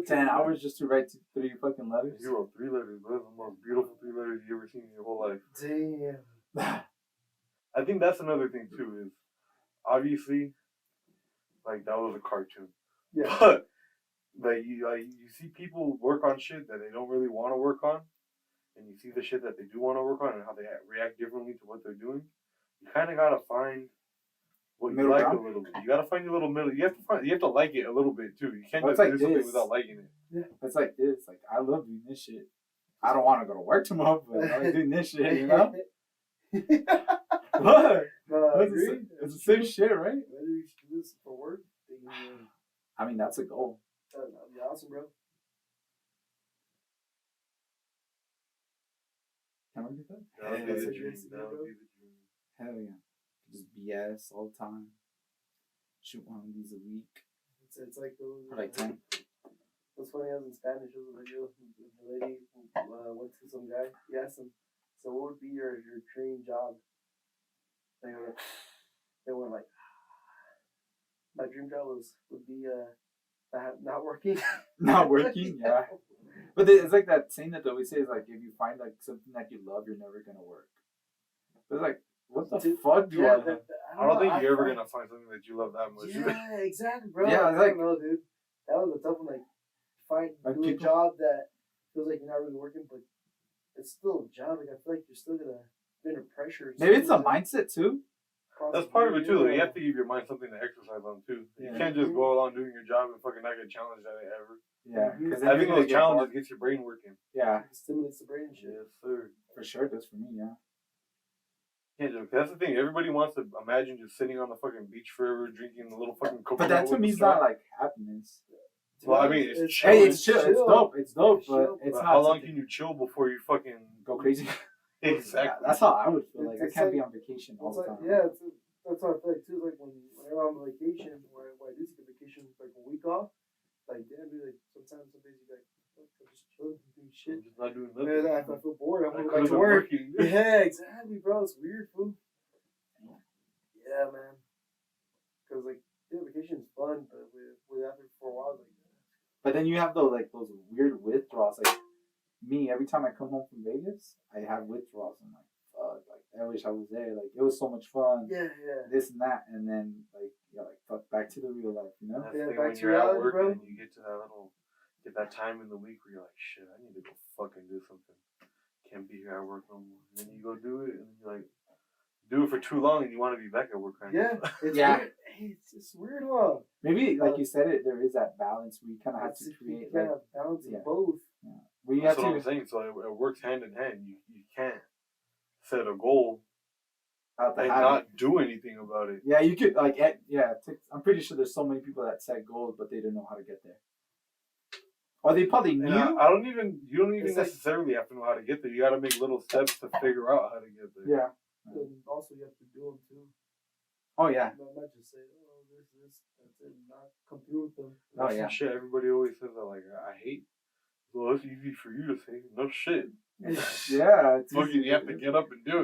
10 hours just to write 3 fucking letters? He wrote 3 letters, bro. That's the most beautiful 3 letters you ever seen in your whole life. Damn. I think that's another thing, too, is obviously, that was a cartoon. Yeah. But, you see people work on shit that they don't really want to work on, and you see the shit that they do want to work on and how they react differently to what they're doing. You kind of gotta find what you like a little bit. You gotta find your little middle. You have to like it a little bit too. You can't just do something without liking it. Yeah. It's like this. I love doing this shit. I don't want to go to work tomorrow, but I like doing this shit. You know? What? It's the same shit, right? Whether you should do this for work, I mean, that's a goal. That'd be awesome, bro. Can we get that? That would be the dream. Hell yeah. Just BS all the time. Shoot one of these a week. It's like those. Or 10. What's funny, I was in Spanish. There was a video. The lady went to some guy. He asked him, "So what would be your dream job?" They were like, "My dream job would be not working." Not working, yeah. But it's like that saying that they always say is if you find something that you love, you're never gonna work. But it's what the fuck do I have? I don't think you're ever gonna find something that you love that much. Yeah, exactly, bro. Yeah, I don't know, dude. That was a tough one. Do a job that feels like you're not really working, but it's still a job. I feel like you're still gonna be under pressure. Maybe it's a mindset too. That's part of it too, though. You have to give your mind something to exercise on too. You can't just go along doing your job and fucking not get challenged at it ever. Yeah, because having those challenges gets your brain working. Yeah, it stimulates the brain and shit. Yes, sir. For sure, it does for me. Yeah. Can't joke. That's the thing. Everybody wants to imagine just sitting on the fucking beach forever, drinking a little fucking coconut. But that to me is not like happiness. Well, I mean, it's chill. Hey, it's chill. It's dope. It's dope, but it's not. How long can you chill before you fucking go crazy? Exactly. Yeah, that's how I would feel. Like I can't be on vacation all the time. Yeah, that's how I feel like too. Like whenever I'm on vacation, when I do take a vacation, like a week off, like damn, dude, like sometimes some days you like, I'm just chilling, doing shit. I'm just not doing nothing. If I feel bored, I'm going back to work. Yeah, exactly, bro. It's weird, fool. Yeah, man. Because like, yeah, vacation is fun, but with after for a while, like. But then you have those weird withdrawals. Like me, every time I come home from Vegas, I have withdrawals. I'm like, fuck, like I wish I was there. Like it was so much fun. Yeah. This and that, and then like fuck, back to the real life, you know? Yeah, back to reality, work, bro. And you get to get that time in the week where you're like, shit, I need to go fucking do something. Can't be here at work no more. And then you go do it, and you like do it for too long, and you want to be back at work. Yeah, it's weird. Hey, it's weird, huh? Maybe like you said, there is that balance where you kind of have to create. You gotta balance both. Yeah. Well, that's what I'm saying. So it works hand in hand. You can't set a goal and not do anything about it. Yeah, you could I'm pretty sure there's so many people that set goals, but they don't know how to get there. Or they probably knew. You don't even necessarily have to know how to get there. You got to make little steps to figure out how to get there. Yeah. And also, you have to do them too. Oh yeah. Not just say, oh, this, that's it, and not come through with them. Oh yeah. Shit, everybody always says that. Like, I hate. Well, it's easy for you to say. No shit. Yeah. Fucking, you have to get up and do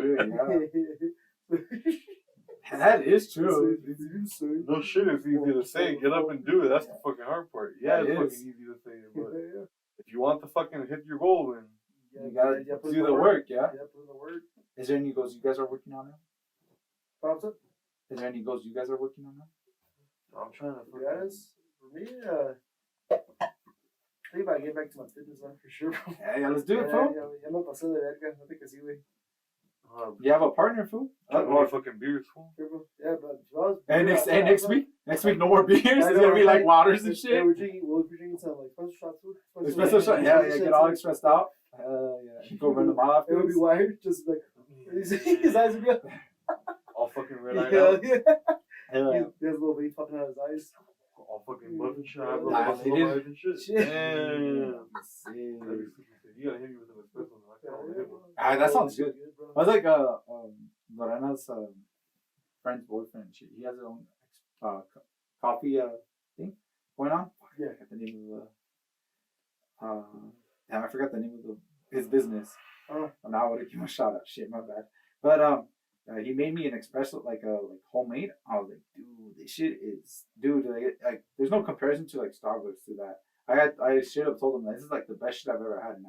it. Yeah. That is true. No shit, it's easy to say. Get up and do it. That's the fucking hard part. Yeah, it's fucking easy to say. But if you want to fucking hit your goal, then you gotta do the work. Yeah. Yeah, put in the work. Is there any goals you guys are working on now? What's up? Is there any goals you guys are working on now? I'm trying to. Guys, for me, I think if I get back to my fitness life for sure. Yeah, let's do it, fool. Ya me pasé de verga. I think I see, güey. You have a partner, fool? More fucking beers, fool. Yeah, but next week, no more beers. It's gonna be like waters and shit. Yeah, we're drinking some like special shots, fool. Espresso shot. Yeah, get all expressed out. Yeah. Go run the mile after. It would be wired, just like his eyes would be all fucking red eyed out. Yeah. He has a little vein popping out of his eyes. All fucking buff and shit. And shit. Damn. You gotta hit me with an espresso. That sounds good. I was like Lorena's friend's boyfriend. He has his own coffee thing going on. Yeah. I forgot the name of I forgot the name of his business. Now I would have given him a shout out. Shit, my bad. But he made me an espresso like homemade. I was like, dude, this shit is like there's no comparison to like Starbucks to that. I should have told him that this is like the best shit I've ever had, and I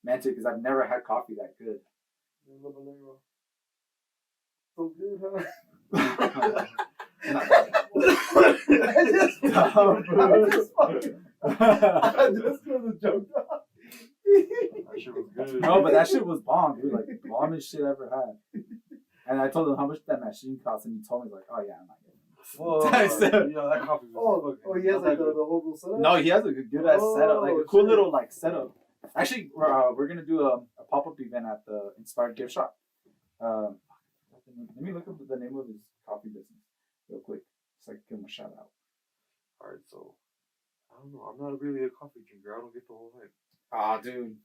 meant it because I've never had coffee that good. So good, huh? I just was a joke. That shit was good. No, but that shit was bomb, dude. Like bombest shit I ever had. And I told him how much that machine cost, and he told me like, "Oh yeah, I'm not getting it." That coffee was he has like the whole setup. No, he has a good ass setup, like a cool little like setup. Actually, we're gonna do a pop up event at the Inspired Gift Shop. Let me look up the name of his coffee business real quick, so I can give him a shout out. All right, so I don't know. I'm not really a coffee drinker. I don't get the whole hype. Ah, dude.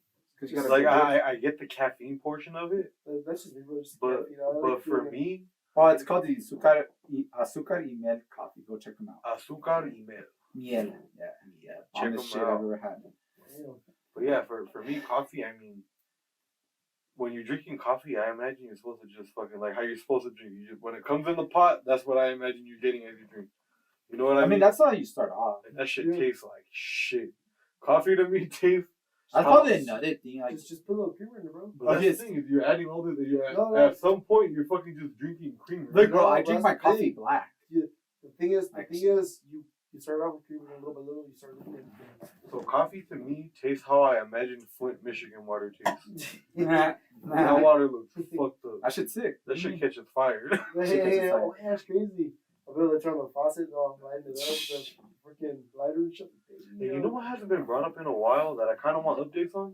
It's like I get the caffeine portion of it. That's just me, bro. But for me, it's called the Azúcar y Miel coffee. Go check them out. Azúcar y Miel. Miel, yeah. Check them shit out. I've ever had. But yeah, for me, coffee. I mean, when you're drinking coffee, I imagine you're supposed to just fucking like how you're supposed to drink. When it comes in the pot, that's what I imagine you're getting as you drink. You know what I mean? I mean, that's how you start off. And that shit tastes like shit. Coffee to me tastes. That's probably another thing. Like, just put a little creamer in it, bro. But that's the thing is, you're adding all this. At some point, you're fucking just drinking creamer. Look, bro, I drink my coffee black. Yeah, the thing is, you You start off with cream, and little by little, you start looking at So coffee to me tastes how I imagine Flint, Michigan water tastes. Nah, That water looks fucked up. that shit's sick. That shit catches fire. Oh, yeah, it's crazy. I'll be able to turn on the faucet and I'll light it up with the freaking lighter and shit. Hey, you know what hasn't been brought up in a while that I kind of want updates on?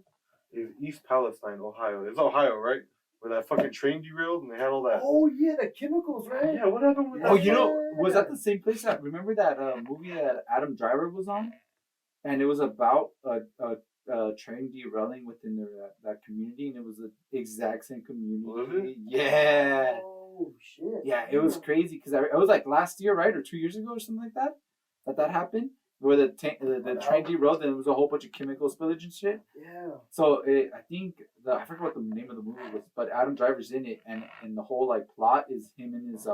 Is East Palestine, Ohio. It's Ohio, right? Where that fucking train derailed and they had all that. Oh, yeah, the chemicals, right? Yeah, what happened with that? Oh, you know, was that the same place that, remember that movie that Adam Driver was on? And it was about a train derailing within their that community, and it was the exact same community. Was it? Yeah. Oh, shit. Yeah, it was crazy because it was like last year, right? Or 2 years ago or something like that? That happened? Where the train derailed and there was a whole bunch of chemical spillage and shit. Yeah. So I think I forgot what the name of the movie was, but Adam Driver's in it, and the whole like plot is him and his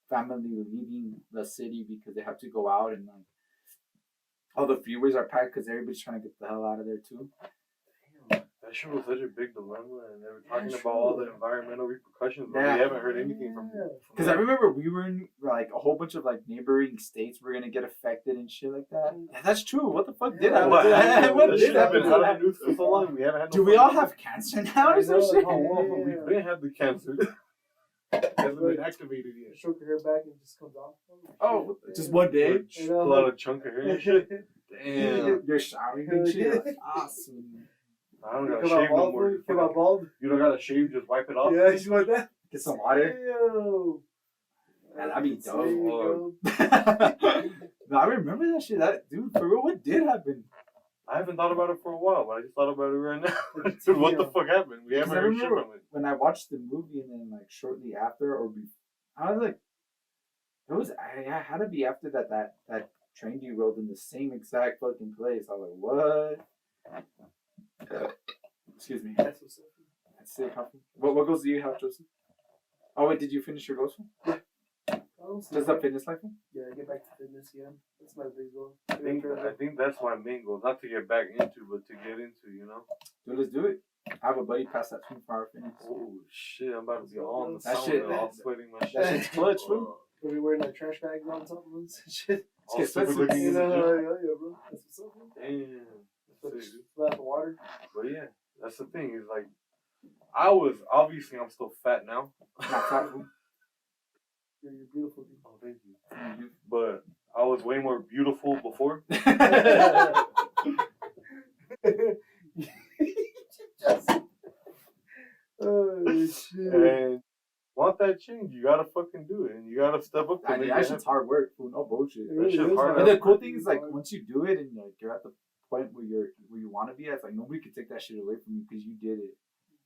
family leaving the city because they have to go out, and like all the freeways are packed because everybody's trying to get the hell out of there too. That shit was such a big dilemma, and they were talking about all the environmental repercussions, but we haven't heard anything from them. Because I remember we were in like a whole bunch of like neighboring states were gonna get affected and shit like that. Yeah, that's true. What the fuck did happen? What What did happened? happen? Out of the news for so long, we haven't had. Do we all have cancer now or some shit? Oh, well, we've been had the cancer. Hasn't been activated yet. Stroke your hair back and it just comes off. Oh, just one day. Pull out a chunk of hair and shit. Damn. You're showering and shit. Like, awesome. I don't gotta shave no more. Come out bald. You don't gotta shave, just wipe it off. Yeah, you just want that. Get some water. Ew. Man, that'd be There you dope. No, I remember that shit. That dude, for real, what did happen? I haven't thought about it for a while, but I just thought about it right now. What the fuck happened? We haven't Because I heard shit remember from it. when I watched the movie and then like shortly after, I was like, I had to be after that train derailed in the same exact fucking place. I was like, what? Excuse me. That's what's up. That's sick. What goals do you have, Joseph? Oh wait, did you finish your goals? Just the fitness life one? Yeah, get back to fitness again. That's my big goal. I think that's my main goal. Not to get back into, but to get into, you know? Dude, let's do it. I have a buddy pass that 24-hour fitness. Oh, shit. I'm about to be all in the That sauna, shit- all sweating my shit. That shit's clutch, fool. We'll be wearing like trash bags on top of us and shit. All get super sweatsuits. looking You in the know, gym. yeah, bro. That's what's up, man. Damn. That's sick, dude. Slap the water. But yeah, that's the thing. Is like, obviously I'm still fat now. Not fat, fool. You're beautiful, dude. Oh, thank you. But I was way more beautiful before. Oh, shit. And want that change, you gotta fucking do it. And you gotta step up to I mean, make that it shit's happen. hard work, fool. No bullshit. It That shit's is hard. But the cool thing is, like, once you do it and like you're at the point where you want to be at, it's like nobody can take that shit away from you because you did it.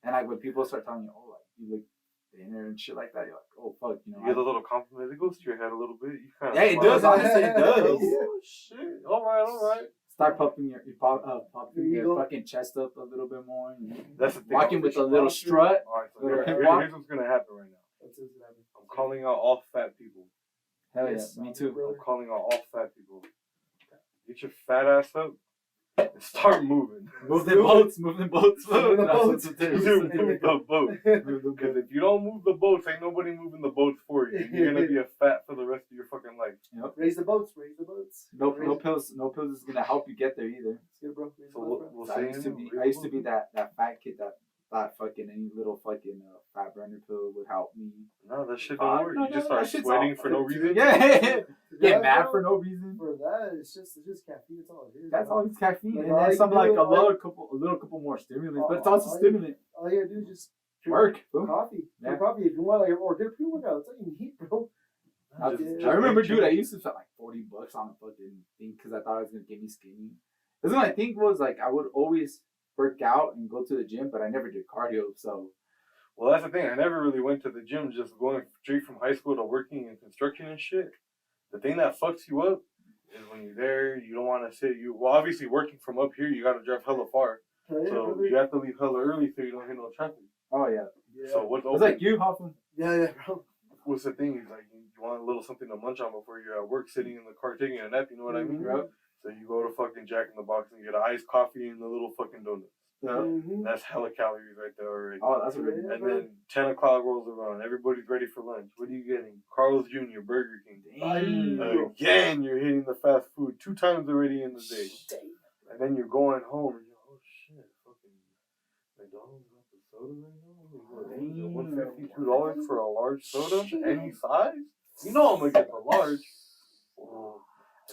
And like when people start telling you, oh, like you look thinner and shit like that, you're like, oh fuck, you know. You get a little compliment. It goes to your head a little bit. You kind of Yeah, it does. Honestly, it does. Oh shit! All right. Start pumping popping There you your go. fucking chest up a little bit more. And That's the thing. walking with a little strut. All right, so Little here's pimp walk. what's gonna happen right now. That's what's happening. I'm calling out all fat people. Hell Yes, yeah, me too. brother. I'm calling out all fat people. Get your fat ass up and start moving. Move them boats. Move the boats. Move the boat. Because if you don't move the boats, ain't nobody moving the boats for you. You're gonna be a fat for the rest of your fucking life. Raise the boats. Raise the boats. No pills is gonna help you get there either. Let's get it, bro. Raise the So boats, bro. we'll I say used to be that fat kid that thought fucking any little fucking fat burner pill would help me. No, that shit don't work. You just start that shit's sweating all- for no reason. Yeah, Yeah, get mad bro. for no reason. For that, it's just caffeine. That's all it is. That's bro. always caffeine, Like, and all then you some can do like a is, little couple more stimulants, but it's all also you- stimulant. All you gotta do is just drink Work. Boom. coffee. Yeah. Drink coffee if you want, like, or get a pre-workout. That's all you need, bro. I remember, dude, I used to spend like $40 on a fucking thing because I thought it was gonna get me skinny. That's what my thing was. Like, I would always work out and go to the gym, but I never did cardio. So Well, that's the thing. I never really went to the gym. Just going straight from high school to working in construction and shit. The thing that fucks you up is when you're there, you don't want to sit. Well, obviously working from up here, you got to drive hella far, so you have to leave hella early so you don't hit no traffic. oh yeah, So what's it's like you, Hoffman. Yeah, bro. what's the thing? Is like you want a little something to munch on before you're at work, sitting in the car taking a nap. You know what I mean? Bro. So you go to fucking Jack in the Box and get an iced coffee and a little fucking donut. Mhm. That's hella calories right there already. Oh, that's really Yeah. And then 10 o'clock rolls around. Everybody's ready for lunch. What are you getting? Carl's Jr., Burger King. Damn. Again, you're hitting the fast food 2 times already in the day. And then you're going home and you're, oh shit, fucking McDonald's got the soda right now? $152 for a large soda? Any size? You know I'm gonna get the large. Oh.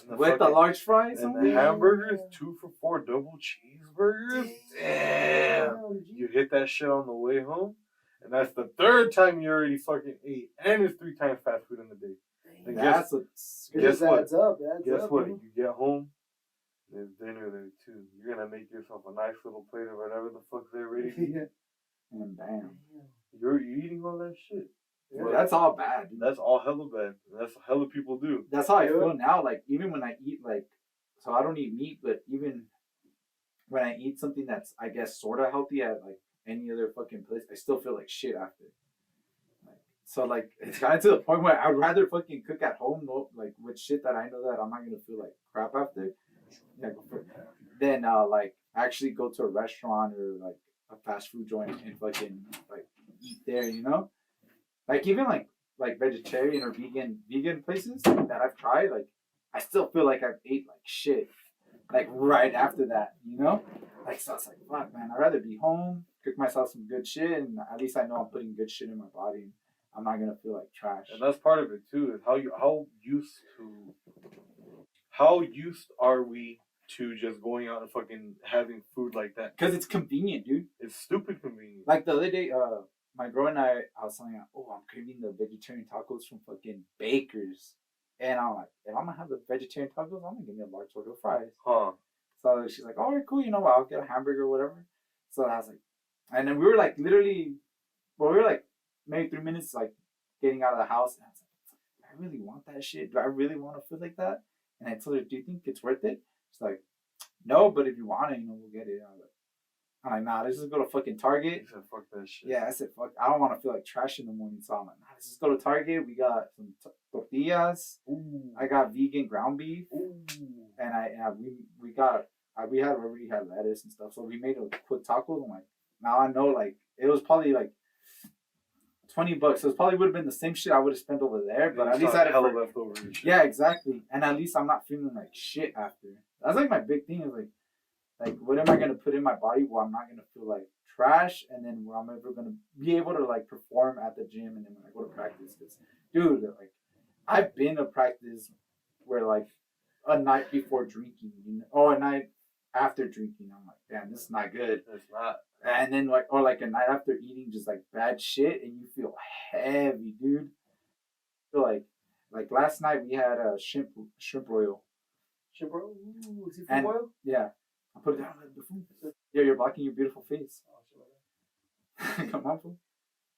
With the large fries? And the hamburgers, 2 for $4 double cheeseburgers. Damn. You hit that shit on the way home, and that's the 3rd time you already fucking ate, and it's 3 times fast food in the day. And guess what? Adds up. Guess what? You get home, there's dinner there too. You're gonna make yourself a nice little plate of whatever the fuck's there ready to eat. And bam. You're eating all that shit. Well, that's all bad, dude. That's all hella bad. That's what hella people do. That's how I feel now. Like, even when I eat, like, so I don't eat meat, but even when I eat something that's, I guess, sort of healthy at, like, any other fucking place, I still feel like shit after. Like, so, like, it's gotten to the point where I'd rather fucking cook at home, like, with shit that I know that I'm not going to feel like crap after. Yeah, then, like, actually go to a restaurant or, like, a fast food joint and fucking, like, eat there, you know? Like, even like vegetarian or vegan places that I've tried, like, I still feel like I've ate like shit, like, right after that, you know? Like, so it's like, fuck, man, I'd rather be home, cook myself some good shit, and at least I know I'm putting good shit in my body, and I'm not gonna feel like trash. And that's part of it too, is how used are we to just going out and fucking having food like that? Because it's convenient, dude. It's stupid convenient. Like, the other day, my girl and I was telling her, oh, I'm craving the vegetarian tacos from fucking Baker's. And I'm like, if I'm going to have the vegetarian tacos, I'm going to give me a large order of fries. Huh. So she's like, all right, cool, you know what, I'll get a hamburger or whatever. So I was like, and then we were like literally, well, we were like maybe 3 minutes like getting out of the house. And I was like, I really want that shit. Do I really want to feel like that? And I told her, do you think it's worth it? She's like, no, but if you want it, you know, we'll get it. I'm like, nah, let's just go to fucking Target. You said, fuck that shit. Yeah, I said, fuck, I don't want to feel like trash in the morning. So I'm like, nah, let's just go to Target. We got some tortillas. Ooh. I got vegan ground beef. Ooh. And we had already had lettuce and stuff. So we made a quick tacos. I'm like, now I know, like, it was probably like $20. So it probably would have been the same shit I would have spent over there. But at least I had hella leftover. Yeah, exactly. And at least I'm not feeling like shit after. That's like my big thing is like, what am I going to put in my body where I'm not going to feel like trash, and then where I'm ever going to be able to, like, perform at the gym and then when I go to practice? Because, dude, like, I've been to practice where, like, a night before drinking, you know, or a night after drinking, I'm like, damn, this is not good. It's not. And then, like, or like a night after eating just, like, bad shit, and you feel heavy, dude. So, like last night we had a shrimp royal. Shrimp royal? Ooh, seafood boil? Yeah. I put it down like the food. Yeah, you're blocking your beautiful face. Come on, fool.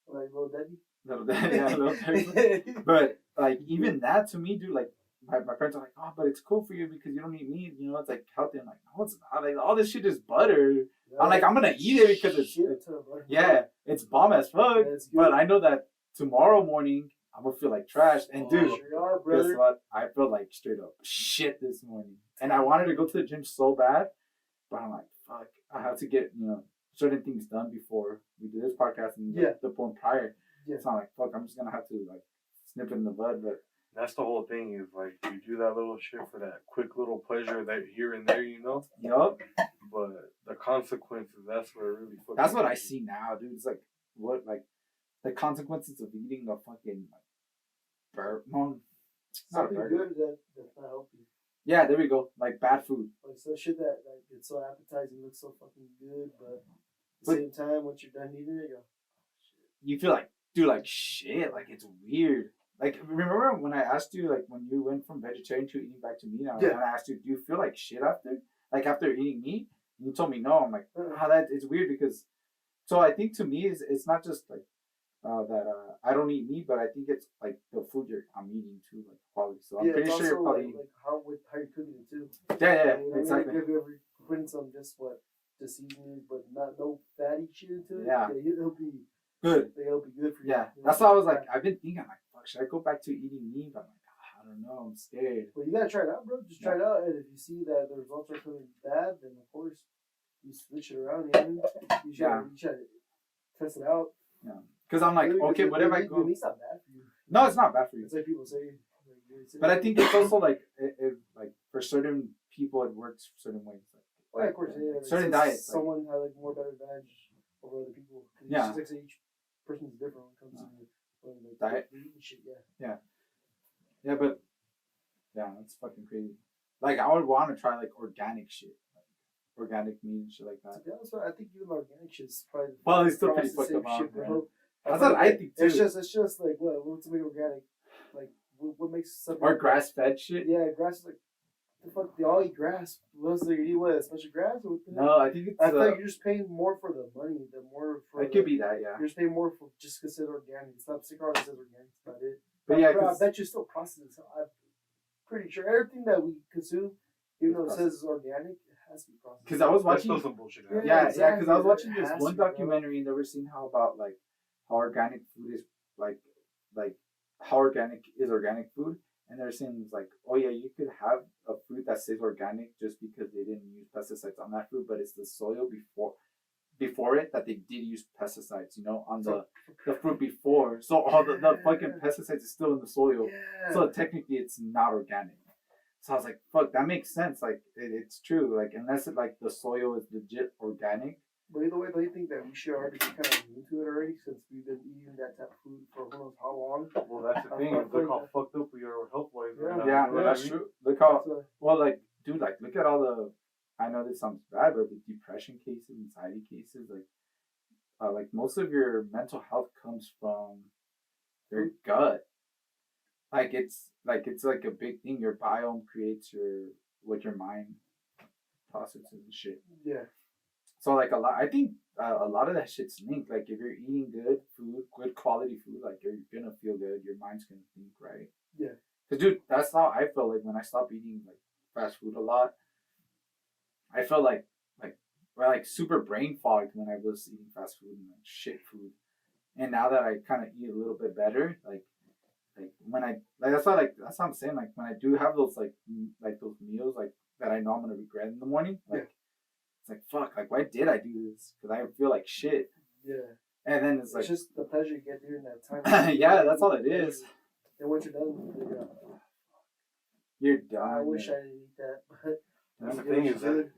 Like little Debbie? Little Debbie, yeah, little Debbie. But, like, even that to me, dude, like, my parents are like, oh, but it's cool for you because you don't eat meat, you know, it's like healthy. I'm like, no, it's not. Like, all this shit is butter. Yeah, I'm like, I'm gonna eat it because it's bomb as fuck. But I know that tomorrow morning I'm gonna feel like trash. And dude, guess what? I feel like straight up shit this morning. And I wanted to go to the gym so bad, but I'm like, fuck, I have to get, you know, certain things done before we do this podcast and the one prior. Yeah. So I'm like, fuck, I'm just gonna have to, like, snip it in the bud. But that's the whole thing, is like, you do that little shit for that quick little pleasure that here and there, you know? Yup. But the consequences, that's where it really fucking. That's what I see now, dude. It's like, what, like, the consequences of eating a fucking, like, burger. No, something good that's not healthy. Yeah, there we go. Like, bad food. Like, so shit that, like, it's so appetizing, looks so fucking good, but at the same time, once you're done eating it, you feel like, dude, like, shit. Like, it's weird. Like, remember when I asked you, like, when you went from vegetarian to eating back to meat, and I asked you, do you feel like shit after? Like, after eating meat? And you told me no. I'm like, that is weird because, so I think to me, it's not just, like, that I don't eat meat, but I think it's, like, the food I'm eating too, like, quality. So I'm pretty sure you're probably. Like how you're cooking it too. Yeah, you know, exactly. If you're putting some just seasonings, but no fatty shit into it, yeah, it'll be good. It'll be good for you. Yeah, that's why I was like, I've been thinking, like, fuck, should I go back to eating meat? But I'm like, I don't know, I'm scared. Well, you gotta try it out, bro. Just try it out, and if you see that the results are coming bad, then of course you switch it around. You should test it out. Yeah. Because I'm like, okay, what if I go? It's not bad for you. No, it's not bad for you. It's like people say. But I think it's also like, like for certain people, it works certain ways. Well, yeah, of course, yeah. Certain diets. Someone had like more better advantage over other people. Yeah. It's just like each person's different when it comes to diet. Eating shit, Yeah. Yeah, but yeah, that's fucking crazy. Like I would want to try like organic shit, like organic meat and shit like that. To be honest, I think even organic shit's probably it's still pretty fucked up. Shit, bro. That's what I think too. It's just like what's to make organic? Like what makes something or grass fed shit? Yeah, grass is like the fuck. They all eat grass. What else do they eat? What, special grass? Or what the No, I think it's. I think you're just paying more for the money. The more for. It could be that, yeah. You're just paying more for just because it's organic. It's not sick it says organic. That's about it. But yeah, I bet you still process it. So I'm pretty sure everything that we consume, even though it says it's organic, it has to be processed. Because I was That's watching. still some bullshit. Yeah, exactly. yeah. Because I was watching It this has one to be, bro. documentary and they were seeing how about like how organic food is like how organic is organic food. And they're saying it's like, oh yeah, you could have a fruit that says organic just because they didn't use pesticides on that fruit, but it's the soil before it that they did use pesticides, on the fruit before. So all the fucking pesticides is still in the soil. Yeah. So technically it's not organic. So I was like, fuck, that makes sense. Like it's true. Like unless the soil is legit organic. But either way, don't you think that we should already be kind of immune to it already since we've been eating that type of food for who knows how long? Well, that's the thing. Look how fucked up we are health wise. Yeah, that's true. Look how dude, look at all the. I know this sounds bad, but the depression cases, anxiety cases, like most of your mental health comes from your gut. It's a big thing. Your biome creates what your mind processes and shit. Yeah. So I think a lot of that shit's linked. Like if you're eating good food, good quality food, like you're gonna feel good. Your mind's gonna think right. Yeah. Cause dude, that's how I felt like when I stopped eating fast food a lot. I felt like super brain fogged when I was eating fast food and shit food. And now that I kind of eat a little bit better, when I that's what I'm saying. Like when I do have those those meals that I know I'm gonna regret in the morning. It's like fuck. Like why did I do this? Because I feel like shit. Yeah. And then it's just the pleasure you get during that time. Yeah, that's all it is. And once you're done, you're done. I wish I didn't eat that, but. That's the thing is it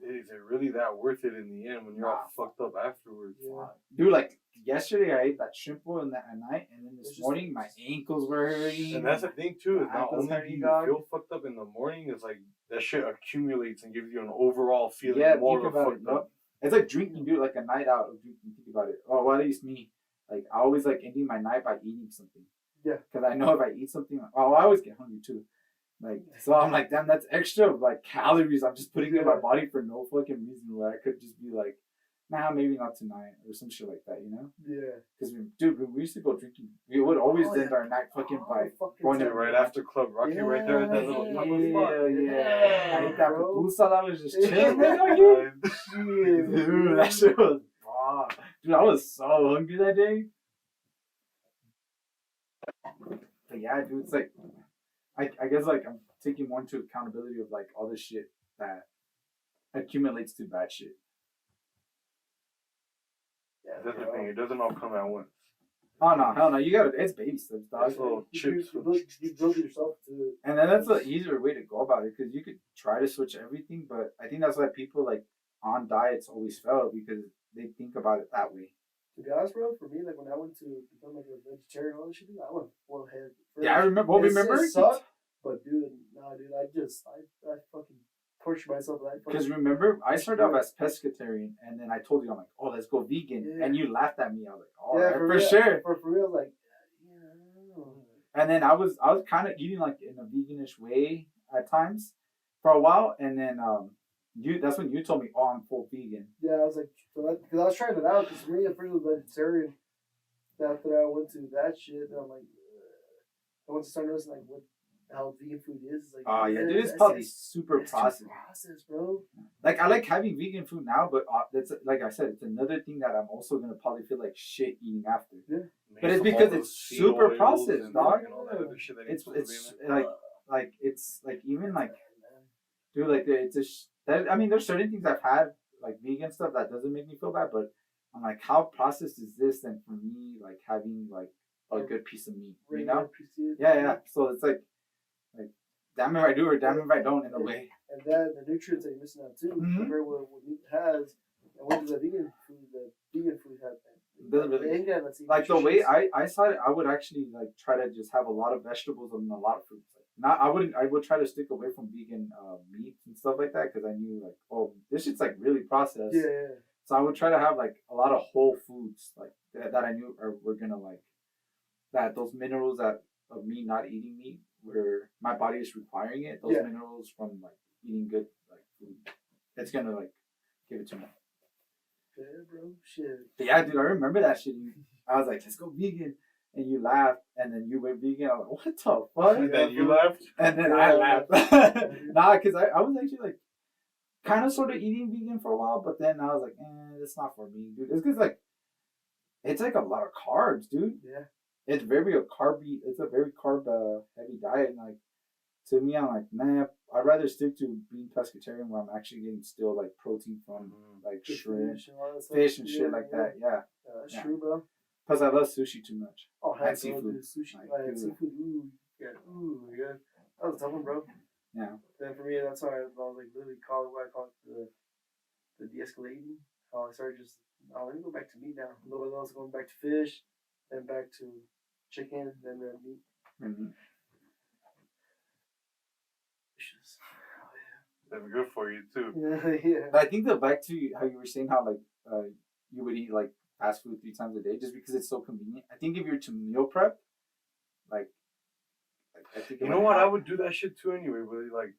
really that worth it in the end when you're all fucked up afterwards? Yeah. Dude, yesterday I ate that shrimp boil at night, and then this morning my ankles were hurting. And that's the thing too. Is not only do you dog. feel fucked up in the morning, it's like that shit accumulates and gives you an overall feeling more think about fucked up. It's like drinking, dude. Like a night out of drinking. Think about it. Oh, well, at least me. I always ending my night by eating something. Yeah. Because I know if I eat something, I always get hungry too. So I'm like, damn, that's extra calories I'm just putting in my body for no fucking reason. Where I could just be like, nah, maybe not tonight or some shit like that, Yeah. Because when we used to go drinking, we would always end our night by going to right after Club Rocky, right there at that little Yeah. spot. I ate that pupusa. I was just chilling. Dude, that shit was bomb. Dude, I was so hungry that day. But yeah, dude, it's I guess I'm taking more into accountability of all this shit that accumulates to bad shit. Yeah, That's the thing. It doesn't all come at once. Oh no, hell no! It's baby steps, dog. Little chips. You build yourself to it. And then that's the easier way to go about it because you could try to switch everything, but I think that's why people on diets always fail because they think about it that way. To be honest, bro, for me, when I went to become a vegetarian and all that shit, I went full head. Yeah, I remember. Well, remember? It sucked, but dude, I fucking tortured myself. Because remember, I started off as pescatarian, and then I told you, I'm like, oh, let's go vegan, and you laughed at me. I was like, oh, yeah, for sure. For real, I don't know. And then I was kind of eating in a veganish way at times for a while, and then that's when you told me, oh, I'm full vegan. Yeah, I was like, because I was trying it out. Because me, at first, was vegetarian. After I went to that shit, I'm like, I went to start noticing what how vegan food is. Oh yeah, dude, it's probably super processed. Bro. I like having vegan food now, but that's like I said, it's another thing that I'm also gonna probably feel like shit eating after. Yeah. But it's because it's super processed, dog. It's even dude, it's just that. I mean, there's certain things I've had like vegan stuff that doesn't make me feel bad, but I'm like, how processed is this then for me, like having like a good piece of meat, you know? Yeah. So it's like damn if I do or damn if I don't in a way. And then the nutrients that you're missing out too, compared with what meat has, and what does the vegan food have? Doesn't really, like the way I saw it, I would actually like try to just have a lot of vegetables and a lot of fruits. Like, I would try to stick away from vegan meat and stuff like that because I knew like, oh, this shit's like really processed. Yeah. So I would try to have like a lot of whole foods like that I knew were gonna like that those minerals that of me not eating meat where my body is requiring it. Those minerals from like eating good like food, it's gonna like give it to me. Yeah, bro. Shit. Yeah, dude, I remember that shit. I was like, let's go vegan. And you laughed, and then you went vegan. I was like, what the fuck? And then you laughed? And then I laughed. Nah, because I was actually like, kind of sort of eating vegan for a while, but then I was like, it's not for me, dude. It's because like, it's like a lot of carbs, dude. Yeah. It's very it's a very carb heavy diet. And like, to me, I'm like, nah, I'd rather stick to being pescatarian where I'm actually getting still like protein from like shrimp, fish and shit like that. Yeah. That's true, bro. Plus, I love sushi too much. Oh, and seafood. Sushi. Like, Seafood. Ooh, yeah. That was a tough one, bro. Yeah. Then for me, that's why I was like literally what I call it the de-escalating. How I started just, let me go back to meat now. A little bit else going back to fish, then back to chicken, then red meat. Mm-hmm. That's good for you too. Yeah. I think that back to how you were saying how like you would eat like fast food 3 times a day just because it's so convenient. I think if you were to meal prep, like I think you know what, I would do that shit too anyway, but like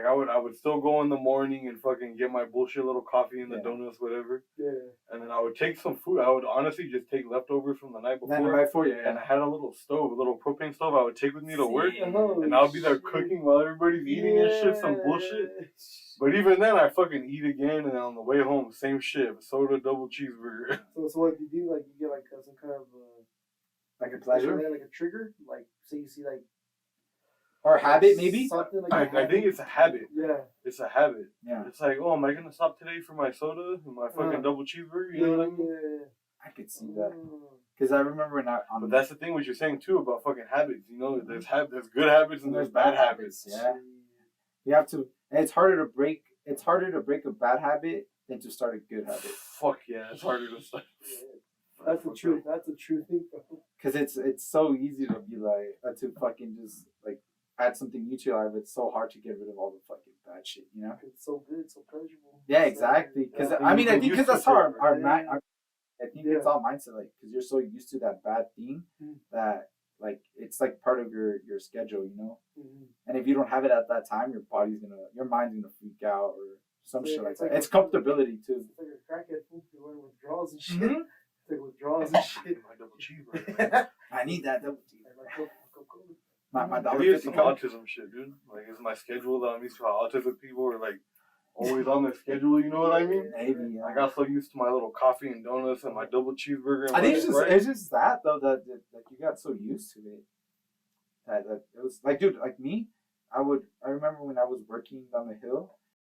I would still go in the morning and fucking get my bullshit little coffee and the donuts, whatever. Yeah. And then I would take some food. I would honestly just take leftovers from the night before. And I had a little stove, a little propane stove I would take with me to work. And I would be there cooking while everybody's eating and shit, some bullshit. But even then, I fucking eat again. And then on the way home, same shit. Soda, double cheeseburger. So what do you do? Like, you get like some kind of... like a pleasure? Like a trigger? Like, say you see like... Or habit, maybe? Something like I think it's a habit. Yeah. It's a habit. Yeah. It's like, oh, am I going to stop today for my soda and my fucking double cheeseburger? You know what I mean? Yeah. I could see that. Because I remember when but that's the thing what you're saying, too, about fucking habits. You know, there's good habits and there's bad habits. Yeah. You have to... And it's harder to break a bad habit than to start a good habit. Fuck yeah, it's harder to start. That's the truth. That's the true thing, bro. Because it's so easy to be like, to fucking just like add something new to your life. It's so hard to get rid of all the fucking bad shit, you know? It's so good, it's so pleasurable. Yeah, exactly. Because I mean, I think because that's how I think it's all mindset, like, because you're so used to that bad thing that like it's like part of your schedule, you know. And if you don't have it at that time, your mind's gonna freak out or some shit like that. It's comfortability too. It's like a crackhead fool. You're wearing withdrawals and shit. It's like withdrawals and shit. My double cheeseburger. I need that double cheeseburger. My Maybe it's some autism shit, dude. Like, it's my schedule that I'm used to. How autistic people are like always on their schedule. You know what I mean? Maybe. Yeah. I got so used to my little coffee and donuts and my double cheeseburger. And I think it's just that though that you got so used to it that it was like, dude, like me. I remember when I was working on the hill.